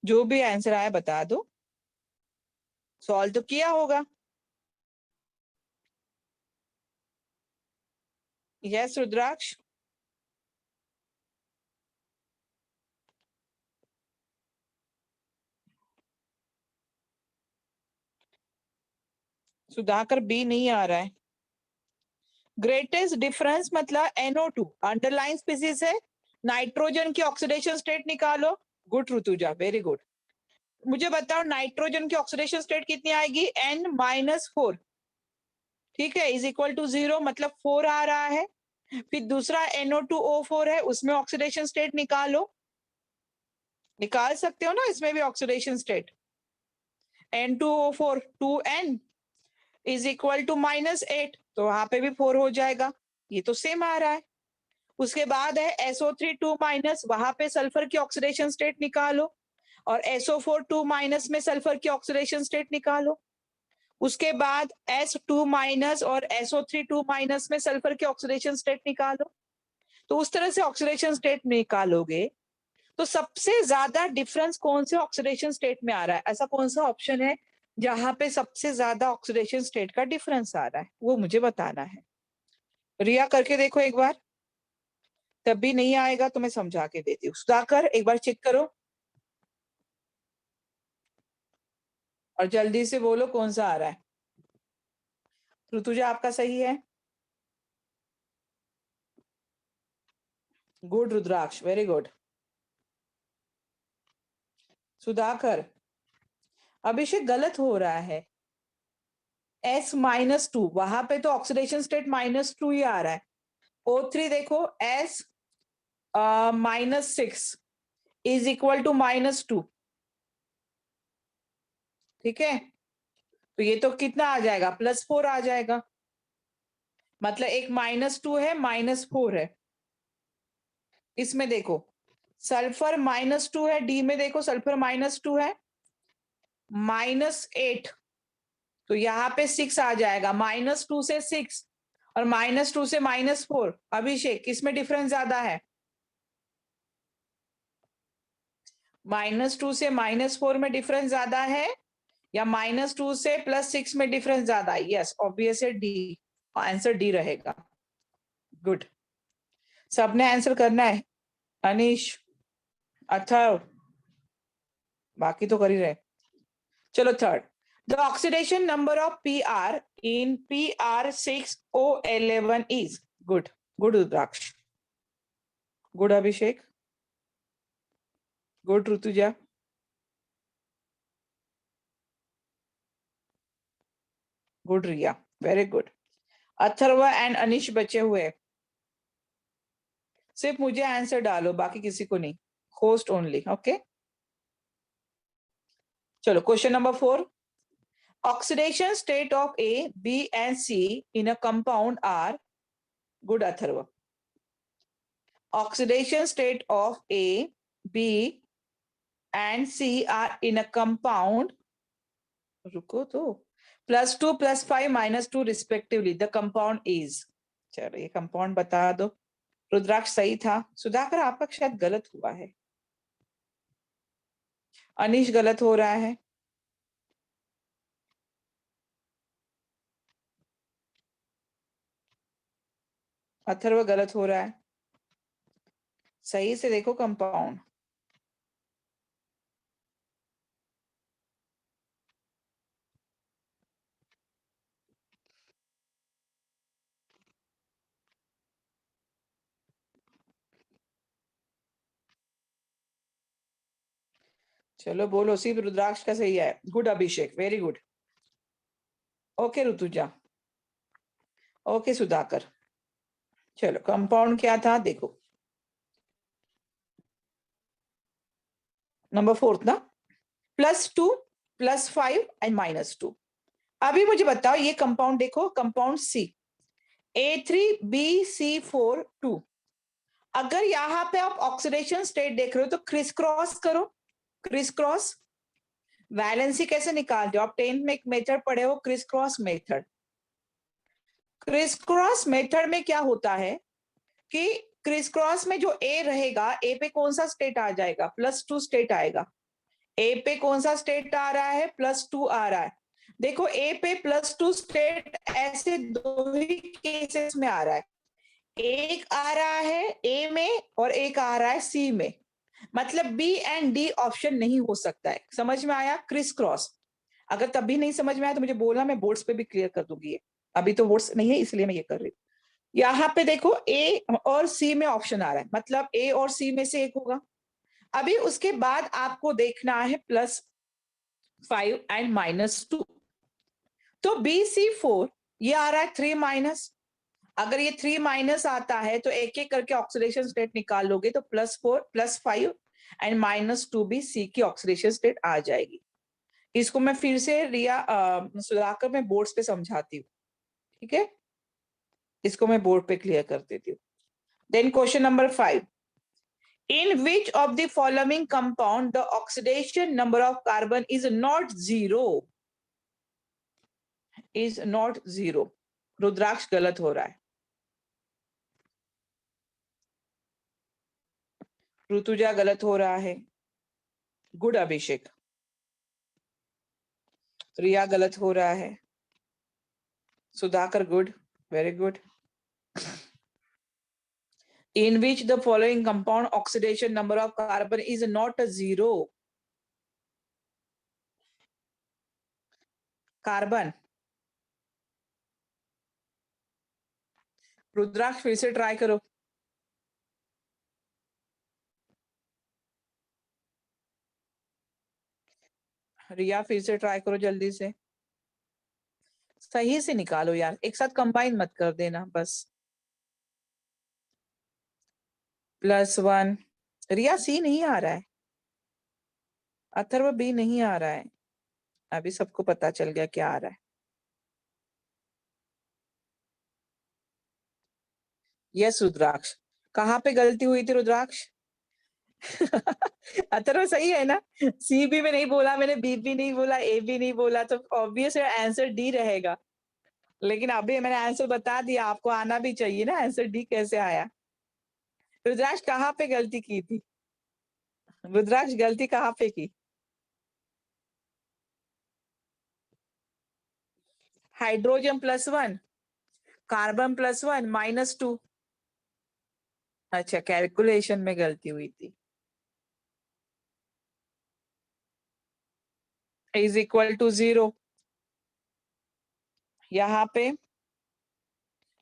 जो भी आंसर आया बता दो, सॉल्व तो किया होगा। यस रुद्राक्ष। सुधाकर बी नहीं आ रहा है। ग्रेटेस्ट डिफरेंस मतलब NO2 अंडरलाइन स्पीसीज है, नाइट्रोजन की ऑक्सीडेशन स्टेट निकालो। Good Rutuja, very good. मुझे बताओ नाइट्रोजन की ऑक्सीडेशन स्टेट कितनी आएगी? N-4, ठीक है, इज इक्वल टू 0, मतलब 4 आ रहा है। फिर दूसरा NO2O4 है, उसमें ऑक्सीडेशन स्टेट निकालो। निकाल सकते हो ना, इसमें भी oxidation state. N2O4 2N is equal to -8, तो वहां पे भी 4 हो जाएगा। ये तो सेम आ रहा है। उसके बाद है SO3 2-, वहां पे सल्फर की ऑक्सीडेशन स्टेट निकालो, और SO4 2- में सल्फर की ऑक्सीडेशन स्टेट निकालो। उसके बाद S2- और SO3 2- में सल्फर की ऑक्सीडेशन स्टेट निकालो। तो उस तरह से ऑक्सीडेशन स्टेट निकालोगे तो सबसे ज्यादा डिफरेंस कौन से ऑक्सीडेशन स्टेट में आ रहा है? ऐसा कौन सा ऑप्शन है जहां पे सबसे ज्यादा ऑक्सीडेशन स्टेट का डिफरेंस आ रहा है, वो मुझे बताना है। रिया करके देखो एक बार, तब भी नहीं आएगा तो मैं समझा के देती हूँ। सुधाकर एक बार चेक करो और जल्दी से बोलो कौन सा आ रहा है। ऋतुजा आपका सही है। गुड रुद्राक्ष, वेरी गुड। सुधाकर, अभिषेक गलत हो रहा है। S-2 वहां पे तो ऑक्सीडेशन स्टेट -2 ही आ रहा है। O3 देखो, S-6 इज इक्वल टू -2, ठीक है, तो ये तो कितना आ जाएगा? +4 आ जाएगा। मतलब एक -2 है, -4 है। इसमें देखो सल्फर -2 है, डी में देखो सल्फर -2 है, -8, तो यहाँ पे 6 आ जाएगा। -2 से 6 और -2 से -4। अभिषेक किसमें डिफरेंस ज्यादा है? -2 से -4 में डिफरेंस ज्यादा है, या -2 से +6 में डिफरेंस ज्यादा है? यस, ऑब्वियस है डी, आंसर डी रहेगा। गुड, सबने आंसर करना है। अनीश, अथर्व, बाकी तो कर ही रहे। चलो third, the oxidation number of PR in PR6O11 is. Good, good Rudraksh, good Abhishek, good Rituja, good Riya. Very good. Atharv and Anish बचे हुए, सिर्फ मुझे आंसर डालो, बाकी किसी को नहीं, होस्ट ओनली। ओके, चलो question number 4। Oxidation state of A, B and C in a compound are, good Atharva. Oxidation state of A, B and C are in a compound, रुको तो, +2 +5 -2 रिस्पेक्टिवली, द कंपाउंड इज। चलो ये compound बता दो। रुद्राक्ष सही था, सुधाकर आपका शायद गलत हुआ है, अनीश गलत हो रहा है, अथर्व गलत हो रहा है। सही से देखो कंपाउंड। चलो बोलो, सिर्फ रुद्राक्ष का सही है। Good Abhishek, very good. Okay Rituja, okay Sudhakar. चलो कंपाउंड क्या था देखो, नंबर 4 ना, +2 +5 एंड -2। अभी मुझे बताओ ये कंपाउंड देखो, कंपाउंड सी, A3BC4 2। अगर यहाँ पे आप ऑक्सीडेशन स्टेट देख रहे हो तो क्रिस क्रॉस करो, क्रिस क्रॉस। वैलेंसी कैसे निकालते हो आप, 10th में एक मेथड पढ़े हो, criss cross method. Criss cross method में क्या होता है कि क्रिस क्रॉस में जो ए रहेगा, ए पे कौन सा स्टेट आ जाएगा, +2 स्टेट आएगा। ए पे कौन सा स्टेट आ रहा है, +2 आ रहा है। देखो ए पे +2 स्टेट ऐसे दो ही केसेस में आ रहा है, एक आ रहा है ए में और एक आ रहा है सी में, मतलब बी एंड डी ऑप्शन नहीं हो सकता है। समझ में आया, क्रिस क्रॉस। अगर तब भी नहीं समझ में आया तो मुझे बोलना, मैं बोर्ड्स पे भी क्लियर कर दूंगी। अभी तो बोर्ड्स नहीं है इसलिए मैं ये कर रही हूँ। यहाँ पे देखो ए और सी में ऑप्शन आ रहा है, मतलब ए और सी में से एक होगा। अभी उसके बाद आपको देखना है +5 एंड -2। तो BC4 ये आ रहा है 3-। अगर ये 3- आता है तो एक एक करके ऑक्सीडेशन स्टेट निकाल लोगे तो +4 +5 एंड -2 भी सी की ऑक्सीडेशन स्टेट आ जाएगी। इसको मैं फिर से रिया सुधाकर मैं बोर्ड्स पे समझाती हूँ, ठीक है, इसको मैं बोर्ड पे क्लियर कर देती हूँ। Then question number 5, in which of the following compound the oxidation number of carbon is not 0, is not 0। रुद्राक्ष गलत हो रहा है, ऋतुजा गलत हो रहा है, गुड अभिषेक। रिया गलत हो रहा है, Sudhakar good, very good. In which the following compound oxidation number of carbon is not 0, carbon. Rudraksh फिर से ट्राई करो, रिया फिर से ट्राई करो जल्दी से, सही से निकालो यार, एक साथ कंबाइन मत कर देना बस। +1, रिया सी नहीं आ रहा है, अथर्व बी नहीं आ रहा है, अभी सबको पता चल गया क्या आ रहा है। यस रुद्राक्ष, कहाँ पे गलती हुई थी रुद्राक्ष? अथर्व सही है ना, सी भी में नहीं बोला मैंने, बी भी नहीं बोला, ए भी नहीं बोला, तो ऑब्वियस आंसर डी रहेगा। लेकिन अभी मैंने आंसर बता दिया, आपको आना भी चाहिए ना, आंसर डी कैसे आया? रुद्राक्ष कहाँ पे गलती की थी, रुद्राक्ष गलती कहाँ पे की? Hydrogen +1, carbon +1 -2। अच्छा, कैलकुलेशन में गलती हुई थी। इज इक्वल टू 0, यहाँ पे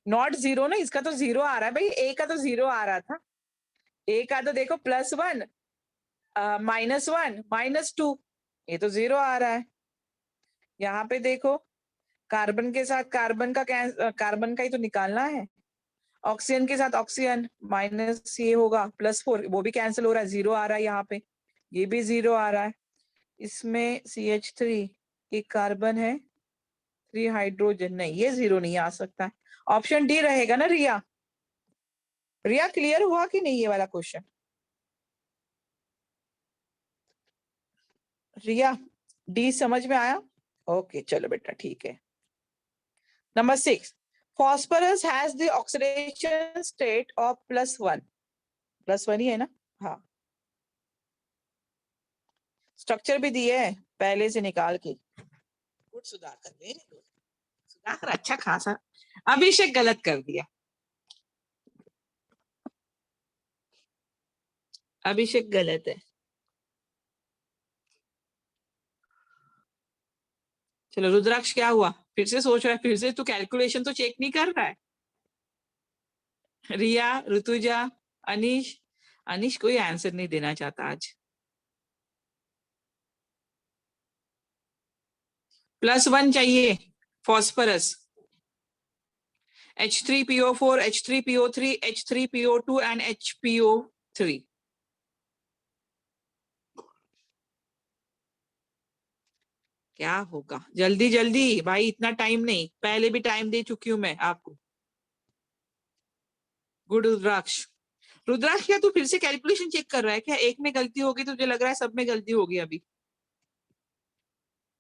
नॉट 0 ना, इसका तो 0 आ रहा है भाई, ए का तो 0 आ रहा था, ए का तो देखो +1 -1 -2, ये तो 0 आ रहा है। यहाँ पे देखो कार्बन के साथ कार्बन का ही तो निकालना है। ऑक्सीजन के साथ ऑक्सीजन माइनस ये होगा +4, वो भी कैंसिल हो रहा है, 0 आ रहा है यहाँ पे, ये भी 0 आ रहा है। इसमें CH3 एक कार्बन है, 3 हाइड्रोजन, नहीं ये 0 नहीं आ सकता है। ऑप्शन डी रहेगा ना रिया? रिया क्लियर हुआ कि नहीं ये वाला क्वेश्चन? रिया डी समझ में आया? ओके चलो बेटा ठीक है। Number 6, phosphorus has the oxidation state of +1, +1 ही है ना? हाँ, स्ट्रक्चर भी दिए है पहले से निकाल के। Good Sudhakar, very good Sudhakar, अच्छा खासा। अभिषेक गलत कर दिया, अभिषेक गलत है। चलो रुद्राक्ष क्या हुआ? फिर से सोच रहा है, फिर से तू कैलकुलेशन तो चेक नहीं कर रहा है। रिया, ऋतुजा, अनीश, अनीश कोई आंसर नहीं देना चाहता आज। +1 चाहिए phosphorus, H3PO4, H3PO3, H3PO2 and HPO3। क्या होगा? जल्दी जल्दी भाई, इतना टाइम नहीं, पहले भी टाइम दे चुकी हूं मैं आपको। गुड रुद्राक्ष। रुद्राक्ष क्या तू फिर से कैलकुलेशन चेक कर रहा है क्या? एक में गलती होगी, तुझे लग रहा है सब में गलती होगी अभी।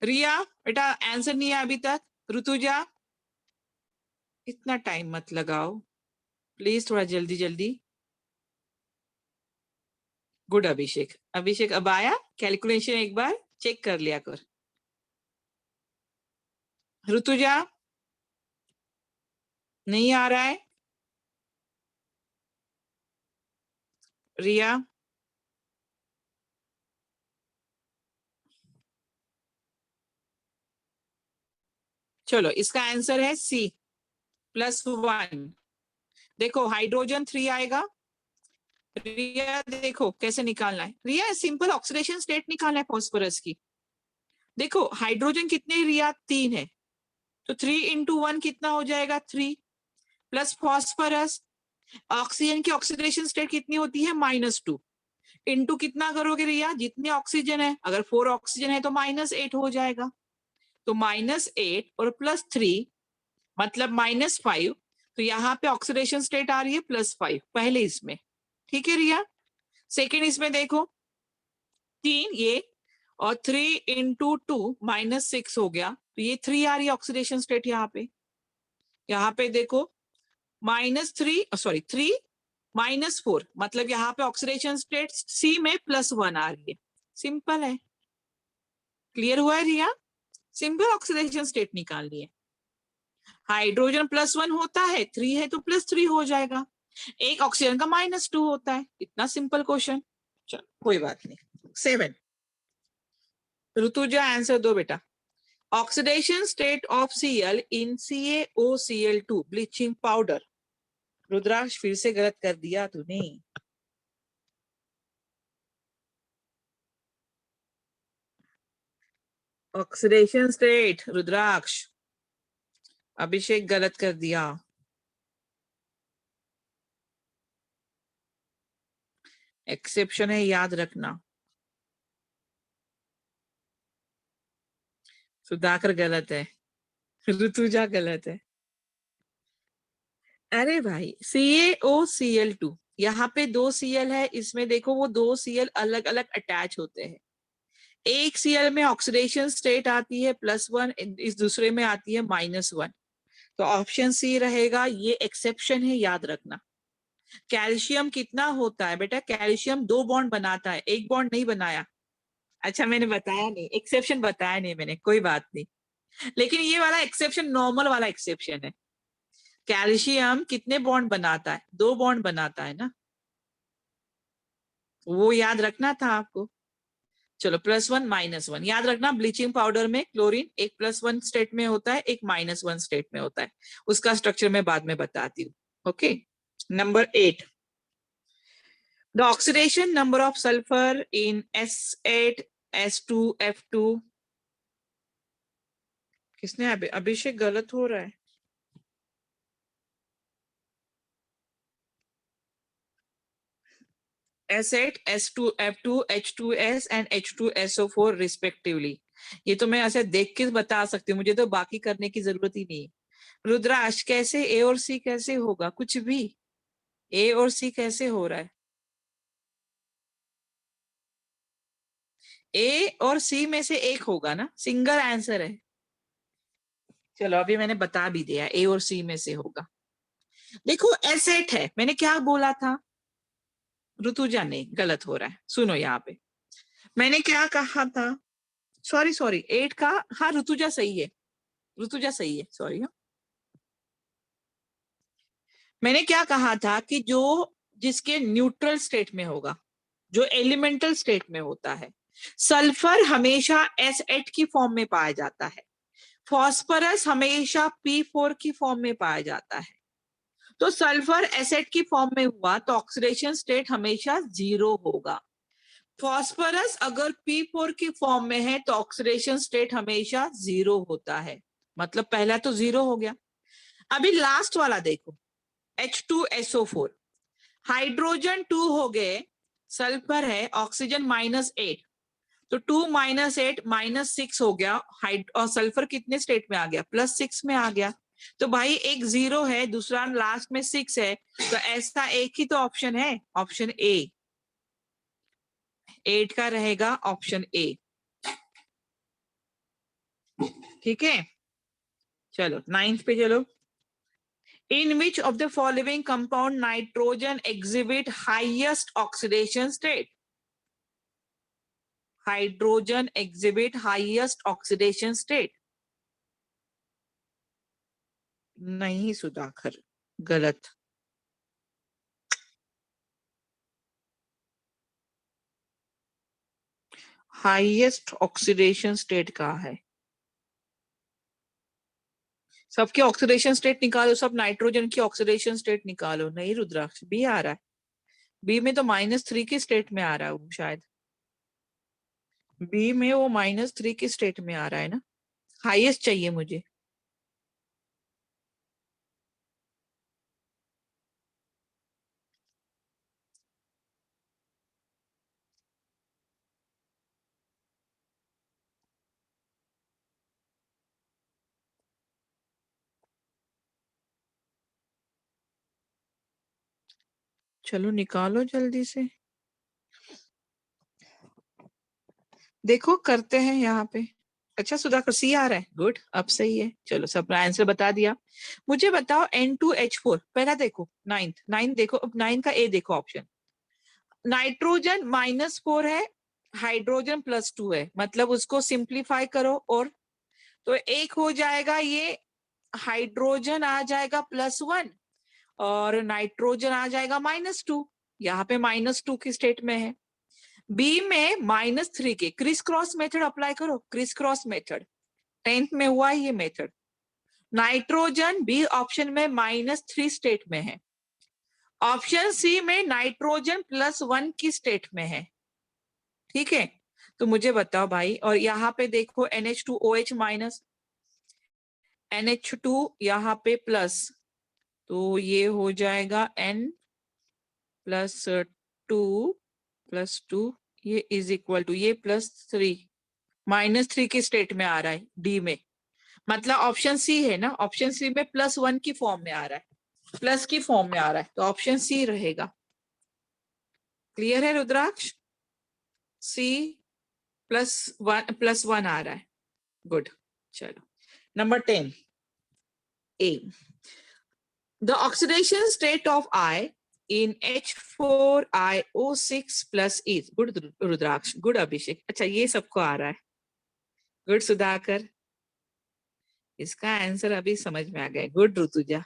रिया बेटा आंसर नहीं है अभी तक। ऋतुजा इतना टाइम मत लगाओ प्लीज, थोड़ा जल्दी जल्दी। गुड अभिषेक, अभिषेक अब आया कैलकुलेशन, एक बार चेक कर लिया कर। ऋतुजा नहीं आ रहा है। रिया चलो इसका आंसर है C +1। देखो हाइड्रोजन 3 आएगा। रिया देखो कैसे निकालना है, रिया सिंपल ऑक्सीडेशन स्टेट निकालना है फॉस्फोरस की। देखो हाइड्रोजन कितने रिया 3 है, तो 3 × 1 कितना हो जाएगा 3, प्लस फॉस्फोरस, ऑक्सीजन की ऑक्सीडेशन स्टेट कितनी होती है -2, इंटू कितना करोगे रिया, जितने ऑक्सीजन है, अगर 4 ऑक्सीजन है तो -8 हो जाएगा, तो -8 और +3 मतलब -5, तो यहाँ पे ऑक्सीडेशन स्टेट आ रही है +5 पहले इसमें, ठीक है रिया। सेकेंड इसमें देखो 3 ये और 3 × 2 -6 हो गया, तो ये 3 आ रही है ऑक्सीडेशन स्टेट यहाँ पे देखो -3 -4 मतलब यहाँ पे ऑक्सीडेशन स्टेट C में +1 आ रही है। सिंपल है, क्लियर हुआ है रिया? सिंपल ऑक्सीडेशन स्टेट निकालनी है। हाइड्रोजन +1 होता है, 3 है तो +3 हो जाएगा, एक ऑक्सीजन का -2 होता है, इतना सिंपल क्वेश्चन। चलो कोई बात नहीं। 7 ऋतुजा आंसर दो बेटा। Oxidation state of Cl in CaOCl2 bleaching powder. Rudraksh फिर से गलत कर दिया तूने। ऑक्सीडेशन स्टेट रुद्राक्ष, अभिषेक गलत कर दिया। एक्सेप्शन है, याद रखना। सुधाकर गलत है, ऋतुजा गलत है। अरे भाई CaOCl2, यहाँ पे 2 Cl है, इसमें देखो वो 2 Cl अलग अलग अटैच होते हैं। एक Cl में ऑक्सीडेशन स्टेट आती है +1, इस दूसरे में आती है -1, तो ऑप्शन C रहेगा, ये एक्सेप्शन है, याद रखना। कैल्शियम कितना होता है बेटा? कैल्शियम 2 बॉन्ड बनाता है, 1 बॉन्ड नहीं बनाया। अच्छा मैंने बताया नहीं, एक्सेप्शन बताया नहीं मैंने, कोई बात नहीं, लेकिन ये वाला एक्सेप्शन नॉर्मल वाला एक्सेप्शन है। कैल्शियम कितने बॉन्ड बनाता है? 2 बॉन्ड बनाता है ना, वो याद रखना था आपको। चलो +1 -1 याद रखना। ब्लीचिंग पाउडर में क्लोरीन एक +1 स्टेट में होता है, एक -1 स्टेट में होता है, उसका स्ट्रक्चर मैं बाद में बताती हूँ। Okay, number 8, the oxidation number of sulfur in S8 S2F2 किसने अभिषेक गलत हो रहा है। S8, S2, F2, H2S and H2SO4 respectively. ये तो मैं ऐसे देख के बता सकती हूँ, मुझे तो बाकी करने की जरूरत ही नहीं। रुद्राक्ष कैसे A और C कैसे होगा, कुछ भी A और C कैसे हो रहा है? A और C में से एक होगा ना, सिंगल आंसर है। चलो अभी मैंने बता भी दिया, A और C में से होगा। देखो S8 है, मैंने क्या बोला था? ऋतुजा नहीं, गलत हो रहा है, सुनो यहाँ पे मैंने क्या कहा था। सॉरी 8 का, हाँ ऋतुजा सही है, ऋतुजा सही है, सॉरी। मैंने क्या कहा था कि जो जिसके न्यूट्रल स्टेट में होगा, जो एलिमेंटल स्टेट में होता है, सल्फर हमेशा S8 की फॉर्म में पाया जाता है, फॉस्फोरस हमेशा P4 की फॉर्म में पाया जाता है। तो सल्फर S8 की फॉर्म में हुआ तो ऑक्सीडेशन स्टेट हमेशा 0 होगा। फॉस्फोरस अगर P4 की फॉर्म में है तो ऑक्सीडेशन स्टेट हमेशा 0 होता है, मतलब पहला तो 0 हो गया। अभी लास्ट वाला देखो, H2SO4, हाइड्रोजन 2 हो गए, सल्फर है, ऑक्सीजन -8, तो 2 - 8 -6 हो गया। और सल्फर कितने स्टेट में आ गया? +6 में आ गया। तो भाई एक 0 है, दूसरा लास्ट में 6 है, तो ऐसा एक ही तो ऑप्शन है, ऑप्शन ए, 8 का रहेगा ऑप्शन ए। ठीक है, चलो 9th पे चलो। In which of the following compound nitrogen exhibit highest oxidation state? Hydrogen exhibit highest oxidation state. नहीं सुधाकर, गलत। हाईएस्ट ऑक्सीडेशन स्टेट कहाँ है? सबके ऑक्सीडेशन स्टेट निकालो, सब नाइट्रोजन की ऑक्सीडेशन स्टेट निकालो। नहीं रुद्राक्ष, बी आ रहा है, बी में तो -3 की स्टेट में आ रहा है वो, शायद बी में वो -3 की स्टेट में आ रहा है ना। हाईएस्ट चाहिए मुझे। चलो निकालो जल्दी से, देखो करते हैं यहाँ पे। अच्छा सुधाकर सी आ रहा है, गुड, अब सही है। चलो सब आंसर बता दिया। मुझे बताओ N2H4, पहला देखो 9th देखो, अब 9 का ए देखो ऑप्शन। नाइट्रोजन -4 है, हाइड्रोजन +2 है, मतलब उसको सिंप्लीफाई करो और तो एक हो जाएगा, ये हाइड्रोजन आ जाएगा +1 और नाइट्रोजन आ जाएगा -2। यहाँ पे -2 की स्टेट में है। बी में -3 के, क्रिस क्रॉस मेथड अप्लाई करो, क्रिस क्रॉस मेथड 10th में हुआ ये मेथड। नाइट्रोजन बी ऑप्शन में -3 स्टेट में है, ऑप्शन सी में नाइट्रोजन +1 की स्टेट में है। ठीक है, तो मुझे बताओ भाई, और यहाँ पे देखो NH2OH-, NH2 यहाँ पे प्लस, तो ये हो जाएगा N+2 ये इज इक्वल टू ये +3, -3 की स्टेट में आ रहा है डी में, मतलब ऑप्शन सी है ना, ऑप्शन सी में +1 की फॉर्म में आ रहा है, प्लस की फॉर्म में आ रहा है, तो ऑप्शन सी रहेगा। क्लियर है रुद्राक्ष? सी +1 आ रहा है, गुड। चलो number 10 A, the oxidation state of I in H4IO6 plus is, good Rudraksh, good Abhishek, अच्छा ये सबको आ रहा है, गुड सुधाकर, इसका आंसर अभी समझ में आ गया, गुड ऋतुजा।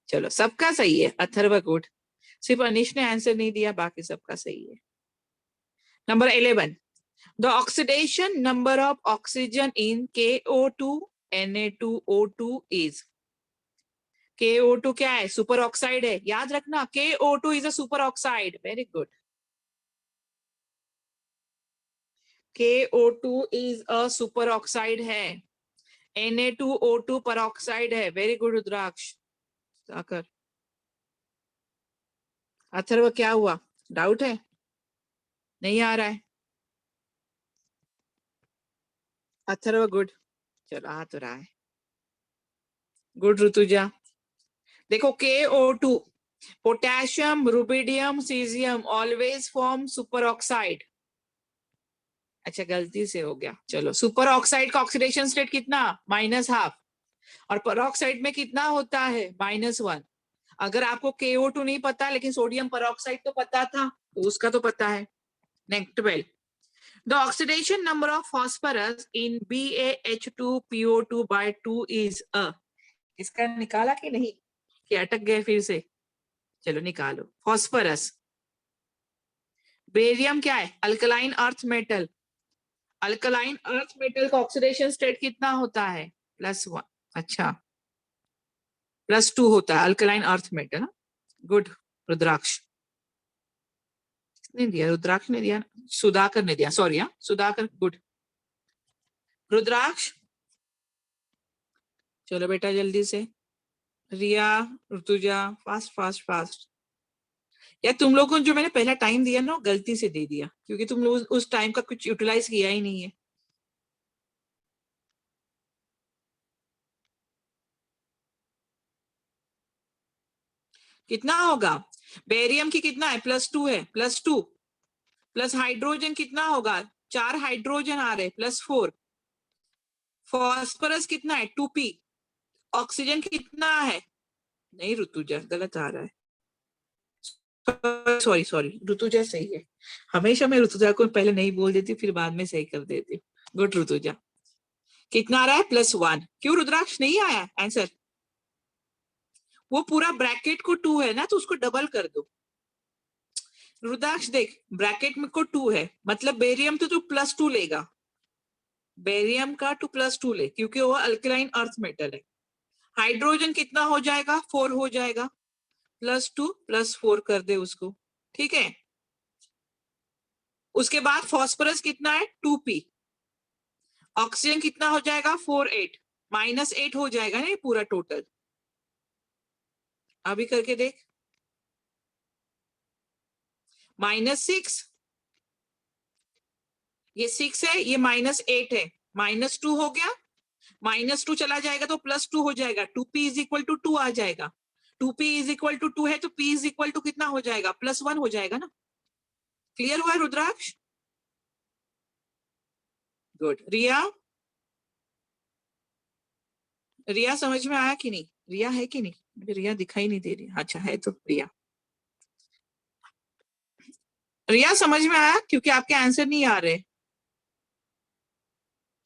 चलो सबका सही है, अथर्व गुड, सिर्फ अनिश ने आंसर नहीं दिया, बाकी सबका सही है। Number 11, the oxidation number of oxygen in KO2 Na2O2 is, KO2 क्या है? सुपर ऑक्साइड है, याद रखना, KO2 is a super oxide, very good. KO2 is a super oxide है। Na2O2 peroxide है. वेरी गुड रुद्राक्ष. आकर अथर्व क्या हुआ? डाउट है? नहीं आ रहा है? अथर्व गुड. चलो आ तो रहा है. गुड ऋतुजा. देखो KO2 potassium, rubidium, caesium always form super oxide. अच्छा गलती से हो गया. चलो सुपर ऑक्साइड का ऑक्सीडेशन स्टेट कितना? -½ और पेरोक्साइड में कितना होता है? -1. अगर आपको KO2 नहीं पता लेकिन सोडियम पेरोक्साइड तो पता था तो उसका तो पता है. Next 12. The oxidation number of phosphorus in BaH2PO2 by 2 is a. इसका निकाला कि नहीं? कि अटक गए फिर से? चलो निकालो. फॉस्फोरस. बेरियम क्या है? Alkaline earth metal. Alkaline earth metal का ऑक्सीडेशन स्टेट कितना होता है? +1. अच्छा +2 होता है अल्कलाइन अर्थ मेटल. गुड रुद्राक्ष. किसने दिया? रुद्राक्ष ने दिया. सुधाकर ने दिया. सॉरी हाँ सुधाकर. गुड रुद्राक्ष. चलो बेटा जल्दी से. रिया, ऋतुजा, फास्ट फास्ट फास्ट. या तुम लोगों को जो मैंने पहला टाइम दिया ना गलती से दे दिया क्योंकि तुम लोग उस टाइम का कुछ यूटिलाइज किया ही नहीं है. कितना होगा? बेरियम की कितना है? +2 है. +2 प्लस हाइड्रोजन कितना होगा? 4 हाइड्रोजन आ रहे +4. फॉस्फोरस कितना है? 2p. ऑक्सीजन कितना है? नहीं ऋतुजा गलत आ रहा है. सॉरी सॉरी ऋतुजा सही है. हमेशा मैं ऋतुजा को पहले नहीं बोल देती फिर बाद में सही कर देती. गुड ऋतुजा. कितना आ रहा है? +1. क्यों रुद्राक्ष नहीं आया आंसर? वो पूरा ब्रैकेट को 2 है ना तो उसको डबल कर दो. रुद्राक्ष देख ब्रैकेट में को 2 है मतलब बेरियम तो तू +2 लेगा. बेरियम का 2 +2 ले क्योंकि वो अल्कलाइन अर्थ मेटल है. हाइड्रोजन कितना हो जाएगा? 4 हो जाएगा. +2 +4 कर दे उसको. ठीक है. उसके बाद फॉस्फोरस कितना है? 2p. ऑक्सीजन कितना हो जाएगा? 4 8. -8 हो जाएगा ना पूरा टोटल. अभी करके देख. -6 ये 6 है ये -8 है. -2 हो गया. -2 चला जाएगा तो +2 हो जाएगा. 2p = 2 आ जाएगा. 2p = 2 है तो p = कितना हो जाएगा? +1 हो जाएगा ना. क्लियर हुआ रुद्राक्ष? गुड. रिया, रिया समझ में आया कि नहीं? रिया है कि नहीं? मुझे रिया दिखाई नहीं दे रही. अच्छा है तो रिया. रिया समझ में आया क्योंकि आपके आंसर नहीं आ रहे.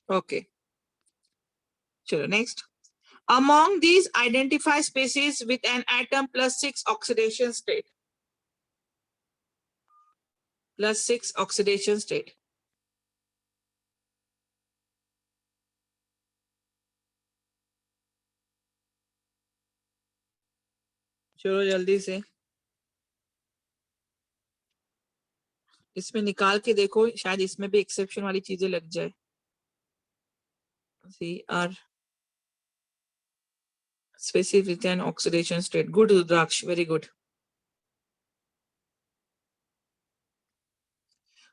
ओके चलो next. Among these identify species with an atom +6 oxidation state. +6 oxidation state. चलो जल्दी से. इसमें निकाल के देखो शायद इसमें भी एक्सेप्शन वाली चीजें लग जाए. CR species with an oxidation state. Good Rudraksh, very good.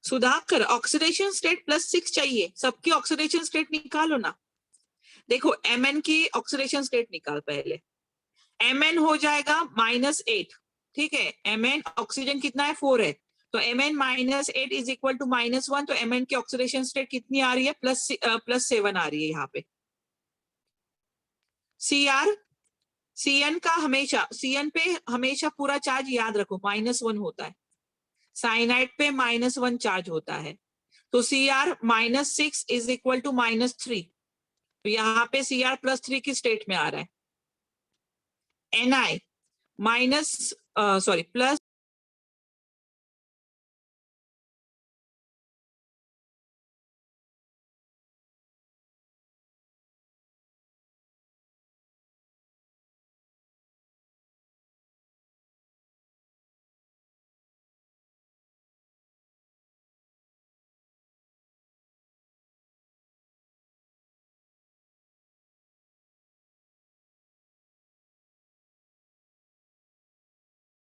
Sudhakar oxidation state +6 चाहिए. सबकी ऑक्सीडेशन स्टेट निकालो ना. देखो Mn की ऑक्सीडेशन स्टेट निकाल पहले. Mn हो जाएगा -8. ठीक है. Mn ऑक्सीजन कितना है? 4 है तो Mn -8 इज इक्वल टू -1. तो Mn की ऑक्सीडेशन स्टेट कितनी आ रही है? +7 आ रही है यहाँ पे. Cr Cn का हमेशा Cn पे हमेशा पूरा चार्ज याद रखो -1 होता है. साइनाइड पे -1 चार्ज होता है. तो Cr -6 इज इक्वल टू -3. तो यहाँ पे Cr +3 की स्टेट में आ रहा है. Ni प्लस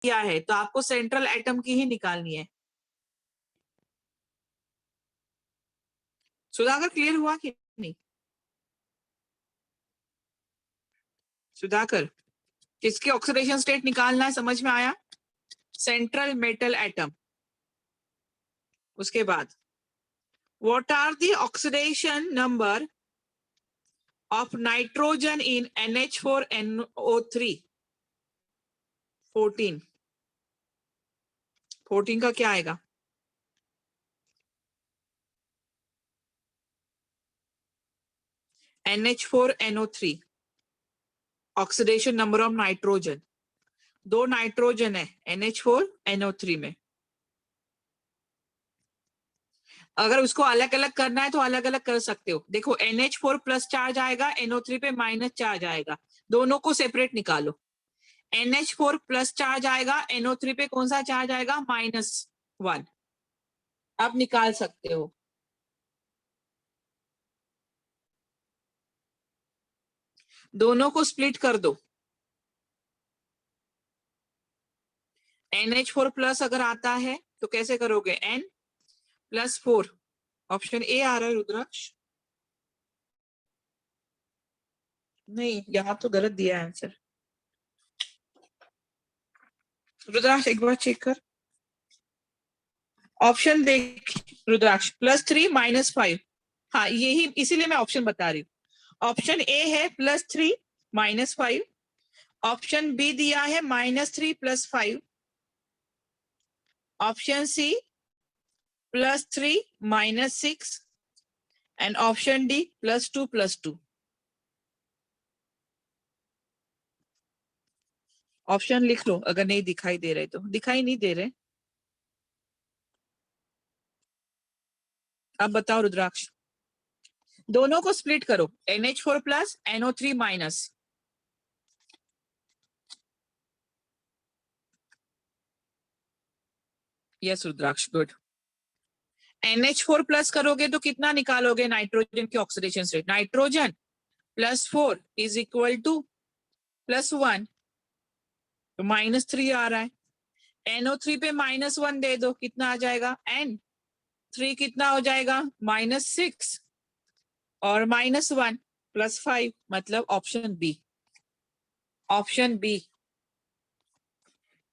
दिया है तो आपको सेंट्रल एटम की ही निकालनी है। सुधाकर क्लियर हुआ कि नहीं? सुधाकर, किसकी ऑक्सीडेशन स्टेट निकालना है, समझ में आया? Central metal atom. उसके बाद what are the oxidation number of nitrogen in NH4NO3? 14। 14 का क्या आएगा? NH4NO3 oxidation number of nitrogen. 2 nitrogen है NH4NO3 में। अगर उसको अलग अलग करना है तो अलग अलग कर सकते हो। देखो NH4 प्लस चार्ज आएगा, NO3 पे माइनस चार्ज आएगा, दोनों को सेपरेट निकालो। NH4 प्लस चार्ज आएगा, NO3 पे कौन सा चार्ज आएगा? -1। अब निकाल सकते हो। दोनों को स्प्लिट कर दो। NH4 प्लस अगर आता है तो कैसे करोगे? N+4। ऑप्शन ए आ रहा है रुद्राक्ष। नहीं, यहाँ तो गलत दिया है आंसर। रुद्राक्ष एक बार चेक कर। ऑप्शन देख रुद्राक्ष, +3 -5। हाँ, यही इसीलिए मैं ऑप्शन बता रही हूँ। ऑप्शन ए है +3 -5। ऑप्शन बी दिया है -3 +5। Option C +3 -6 and option D +2 +2। Option लिख लो अगर नहीं दिखाई दे रहे तो। दिखाई नहीं दे रहे? अब बताओ रुद्राक्ष। दोनों को स्प्लिट करो, NH4 plus NO3 minus. Yes Rudraksh, good. NH4 plus करोगे तो कितना निकालोगे? नाइट्रोजन की oxidation state. Nitrogen +4 is equal to +1, तो -3 आ रहा है। NO3 पे -1 दे दो, कितना आ जाएगा? N3 कितना हो जाएगा? -6 और -1 +5, मतलब ऑप्शन बी। Option B.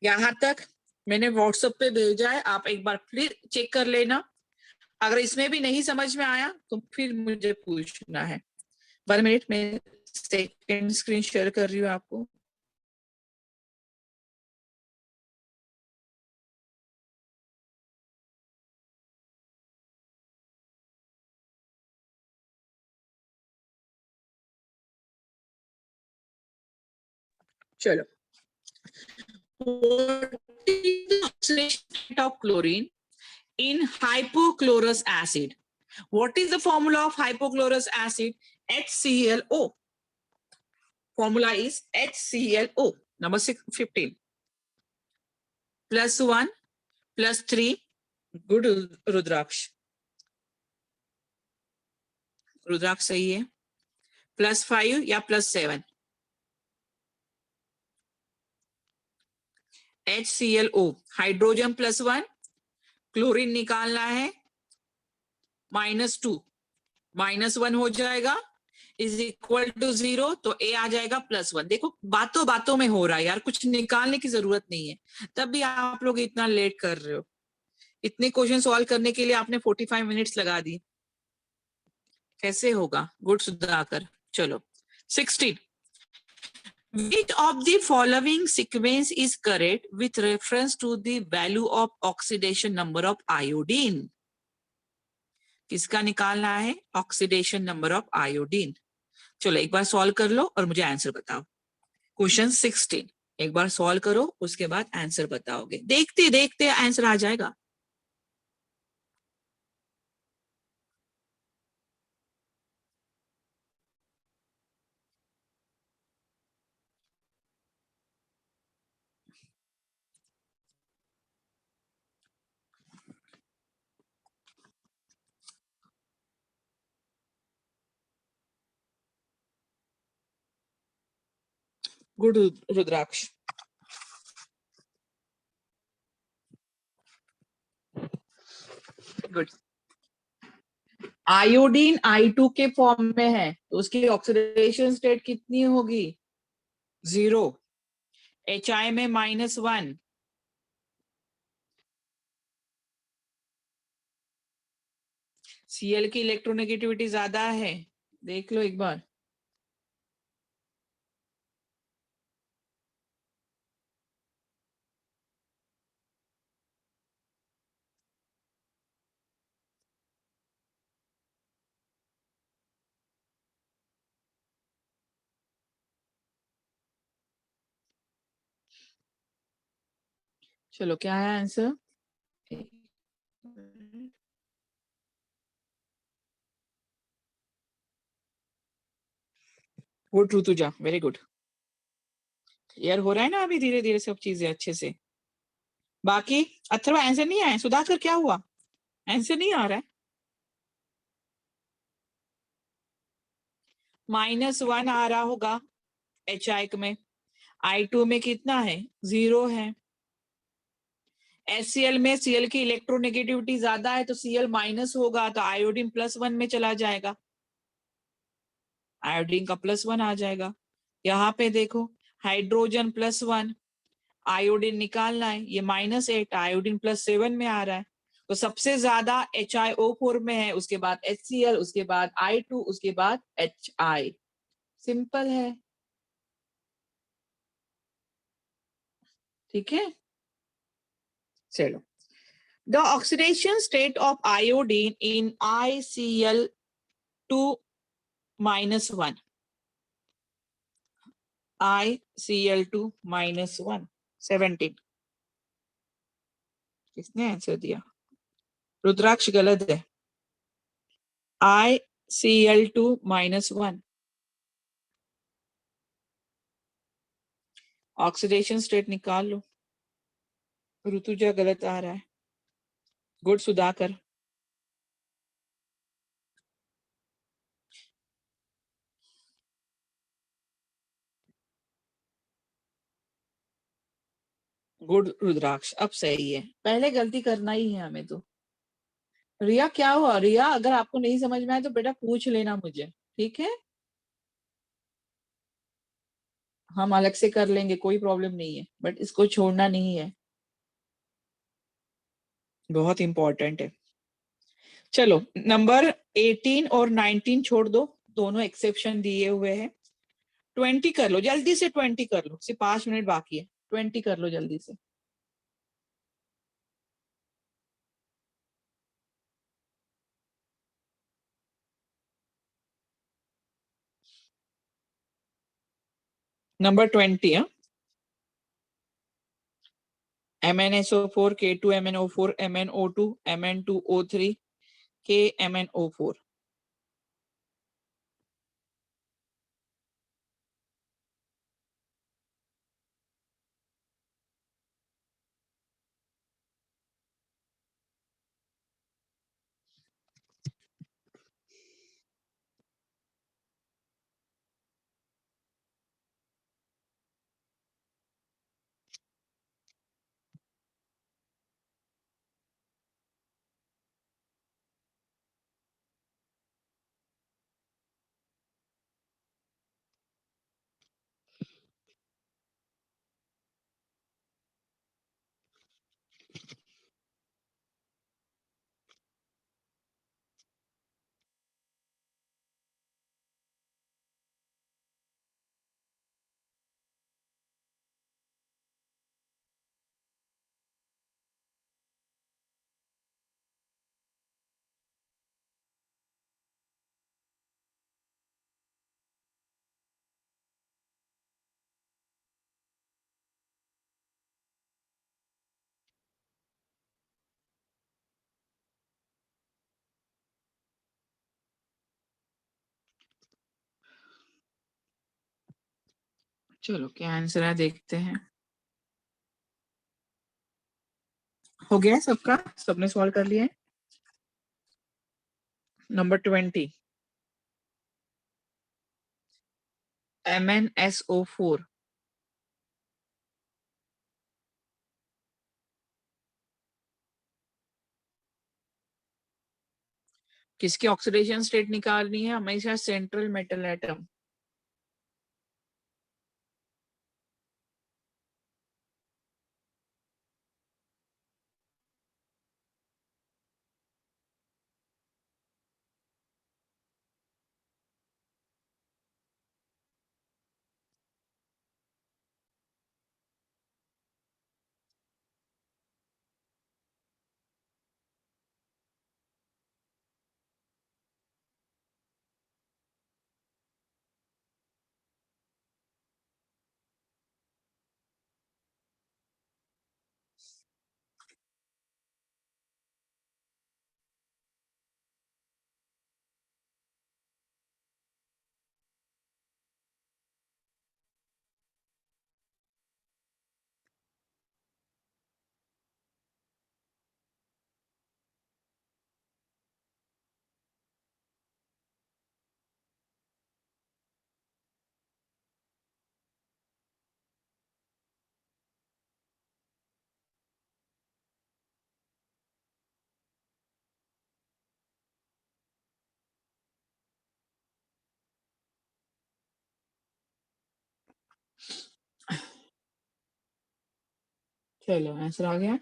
यहां तक मैंने व्हाट्सएप पे भेजा है, आप एक बार फिर चेक कर लेना। अगर इसमें भी नहीं समझ में आया तो फिर मुझे पूछना है। 1 मिनट में सेकंड स्क्रीन शेयर कर रही हूँ आपको। चलो, what is the oxidation rate of chlorine in hypochlorous acid? What is the formula of hypochlorous acid? HClO. Formula is HClO. Number 15. +1 +3. Good रुद्राक्ष। रुद्राक्ष सही है। +5 या +7? HClO, हाइड्रोजन +1, क्लोरीन निकालना है -2, -1 हो जाएगा इज इक्वल टू 0, तो ए आ जाएगा +1। देखो बातों बातों में हो रहा है यार, कुछ निकालने की जरूरत नहीं है। तब भी आप लोग इतना लेट कर रहे हो। इतने क्वेश्चन सॉल्व करने के लिए आपने 45 मिनट्स लगा दी, कैसे होगा? गुड सुधाकर। चलो 16। Which of the following sequence is correct with reference to the value of oxidation number of iodine? किसका निकालना है? Oxidation number of iodine. चलो एक बार सॉल्व कर लो और मुझे आंसर बताओ। क्वेश्चन 16 एक बार सॉल्व करो, उसके बाद आंसर बताओगे। देखते देखते आंसर आ जाएगा। Good Rudraksh. Good. Iodine I2 के फॉर्म में है तो उसकी ऑक्सीडेशन स्टेट कितनी होगी? 0। HI में -1। Cl की इलेक्ट्रोनेगेटिविटी ज्यादा है, देख लो एक बार। चलो क्या है answer? Good Rutuja, very good. Clear हो रहा है ना अभी धीरे धीरे सब चीजें अच्छे से? बाकी अथर्व आंसर नहीं आया? सुधाकर क्या हुआ? आंसर नहीं आ रहा है? -1 आ रहा होगा HI में, I2 में कितना है? 0 है। HCl में Cl की इलेक्ट्रोनेगेटिविटी ज्यादा है तो Cl माइनस होगा तो आयोडीन +1 में चला जाएगा, आयोडीन का +1 आ जाएगा। यहाँ पे देखो हाइड्रोजन +1, आयोडीन निकालना है, ये -8, आयोडीन +7 में आ रहा है तो सबसे ज्यादा HiO4 में है, उसके बाद HCl, उसके बाद I2, उसके बाद HI। सिंपल है, ठीक है। चलो, the oxidation state of iodine in ICl2 -1, ICl2 -1, 17। किसने आंसर दिया? रुद्राक्ष गलत है। ICl2 -1 ऑक्सीडेशन स्टेट निकाल लो। ऋतुजा गलत आ रहा है। गुड सुधाकर। गुड रुद्राक्ष, अब सही है। पहले गलती करना ही है हमें तो। रिया क्या हुआ? रिया अगर आपको नहीं समझ में आए तो बेटा पूछ लेना मुझे, ठीक है? हम अलग से कर लेंगे, कोई प्रॉब्लम नहीं है, बट इसको छोड़ना नहीं है, बहुत इंपॉर्टेंट है। चलो, नंबर 18 और 19 छोड़ दो, दोनों एक्सेप्शन दिए हुए हैं। 20 कर लो जल्दी से, 20 कर लो, सिर्फ 5 मिनट बाकी है, 20 कर लो जल्दी से। नंबर 20 है MnSO4 K2MnO4 MnO2 Mn2O3 KMnO4। चलो क्या आंसर है देखते हैं। हो गया सबका? सबने सॉल्व कर लिया है? Number 20 MnSO4। किसकी ऑक्सीडेशन स्टेट निकालनी है? हमेशा सेंट्रल मेटल एटम। चलो आंसर आ गया।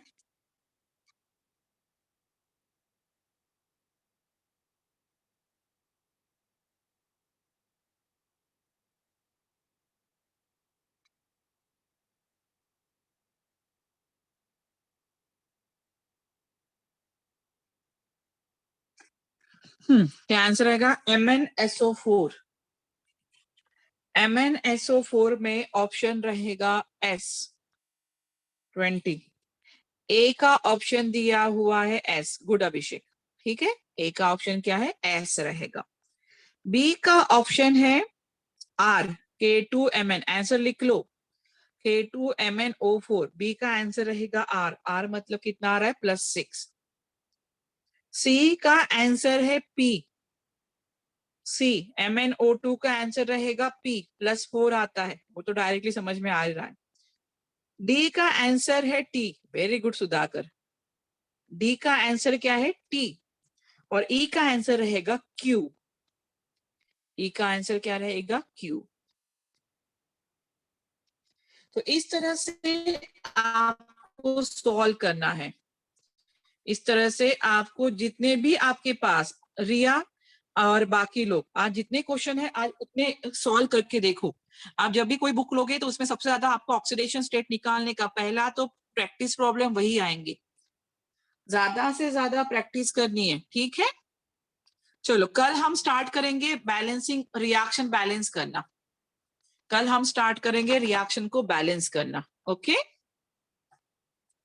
क्या आंसर आएगा? MnSO4। MnSO4 में ऑप्शन रहेगा S20। ए का ऑप्शन दिया हुआ है S। गुड अभिषेक, ठीक है। ए का ऑप्शन क्या है? S रहेगा। बी का ऑप्शन है R, K2Mn। आंसर लिख लो, K2MnO4। बी का आंसर रहेगा R। R मतलब कितना आ रहा है? +6। सी का आंसर है P। सी MnO2 का आंसर रहेगा P, +4 आता है, वो तो डायरेक्टली समझ में आ रहा है। डी का आंसर है T। Very good Sudhakar. D का आंसर क्या है? T। और ई का आंसर रहेगा Q। ई का आंसर क्या रहेगा? Q। तो इस तरह से आपको सॉल्व करना है। इस तरह से आपको जितने भी आपके पास, रिया और बाकी लोग, आज जितने क्वेश्चन है आज उतने सॉल्व करके देखो। आप जब भी कोई बुक लोगे तो उसमें सबसे ज्यादा आपको ऑक्सीडेशन स्टेट निकालने का पहला तो प्रैक्टिस प्रॉब्लम वही आएंगे। ज्यादा से ज्यादा प्रैक्टिस करनी है, ठीक है। चलो कल हम स्टार्ट करेंगे बैलेंसिंग, रिएक्शन बैलेंस करना। कल हम स्टार्ट करेंगे रिएक्शन को बैलेंस करना। ओके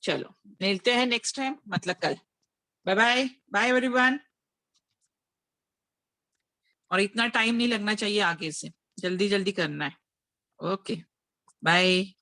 चलो मिलते हैं नेक्स्ट टाइम, मतलब कल। Bye bye bye everyone. और इतना टाइम नहीं लगना चाहिए आगे से, जल्दी जल्दी करना है। Okay bye.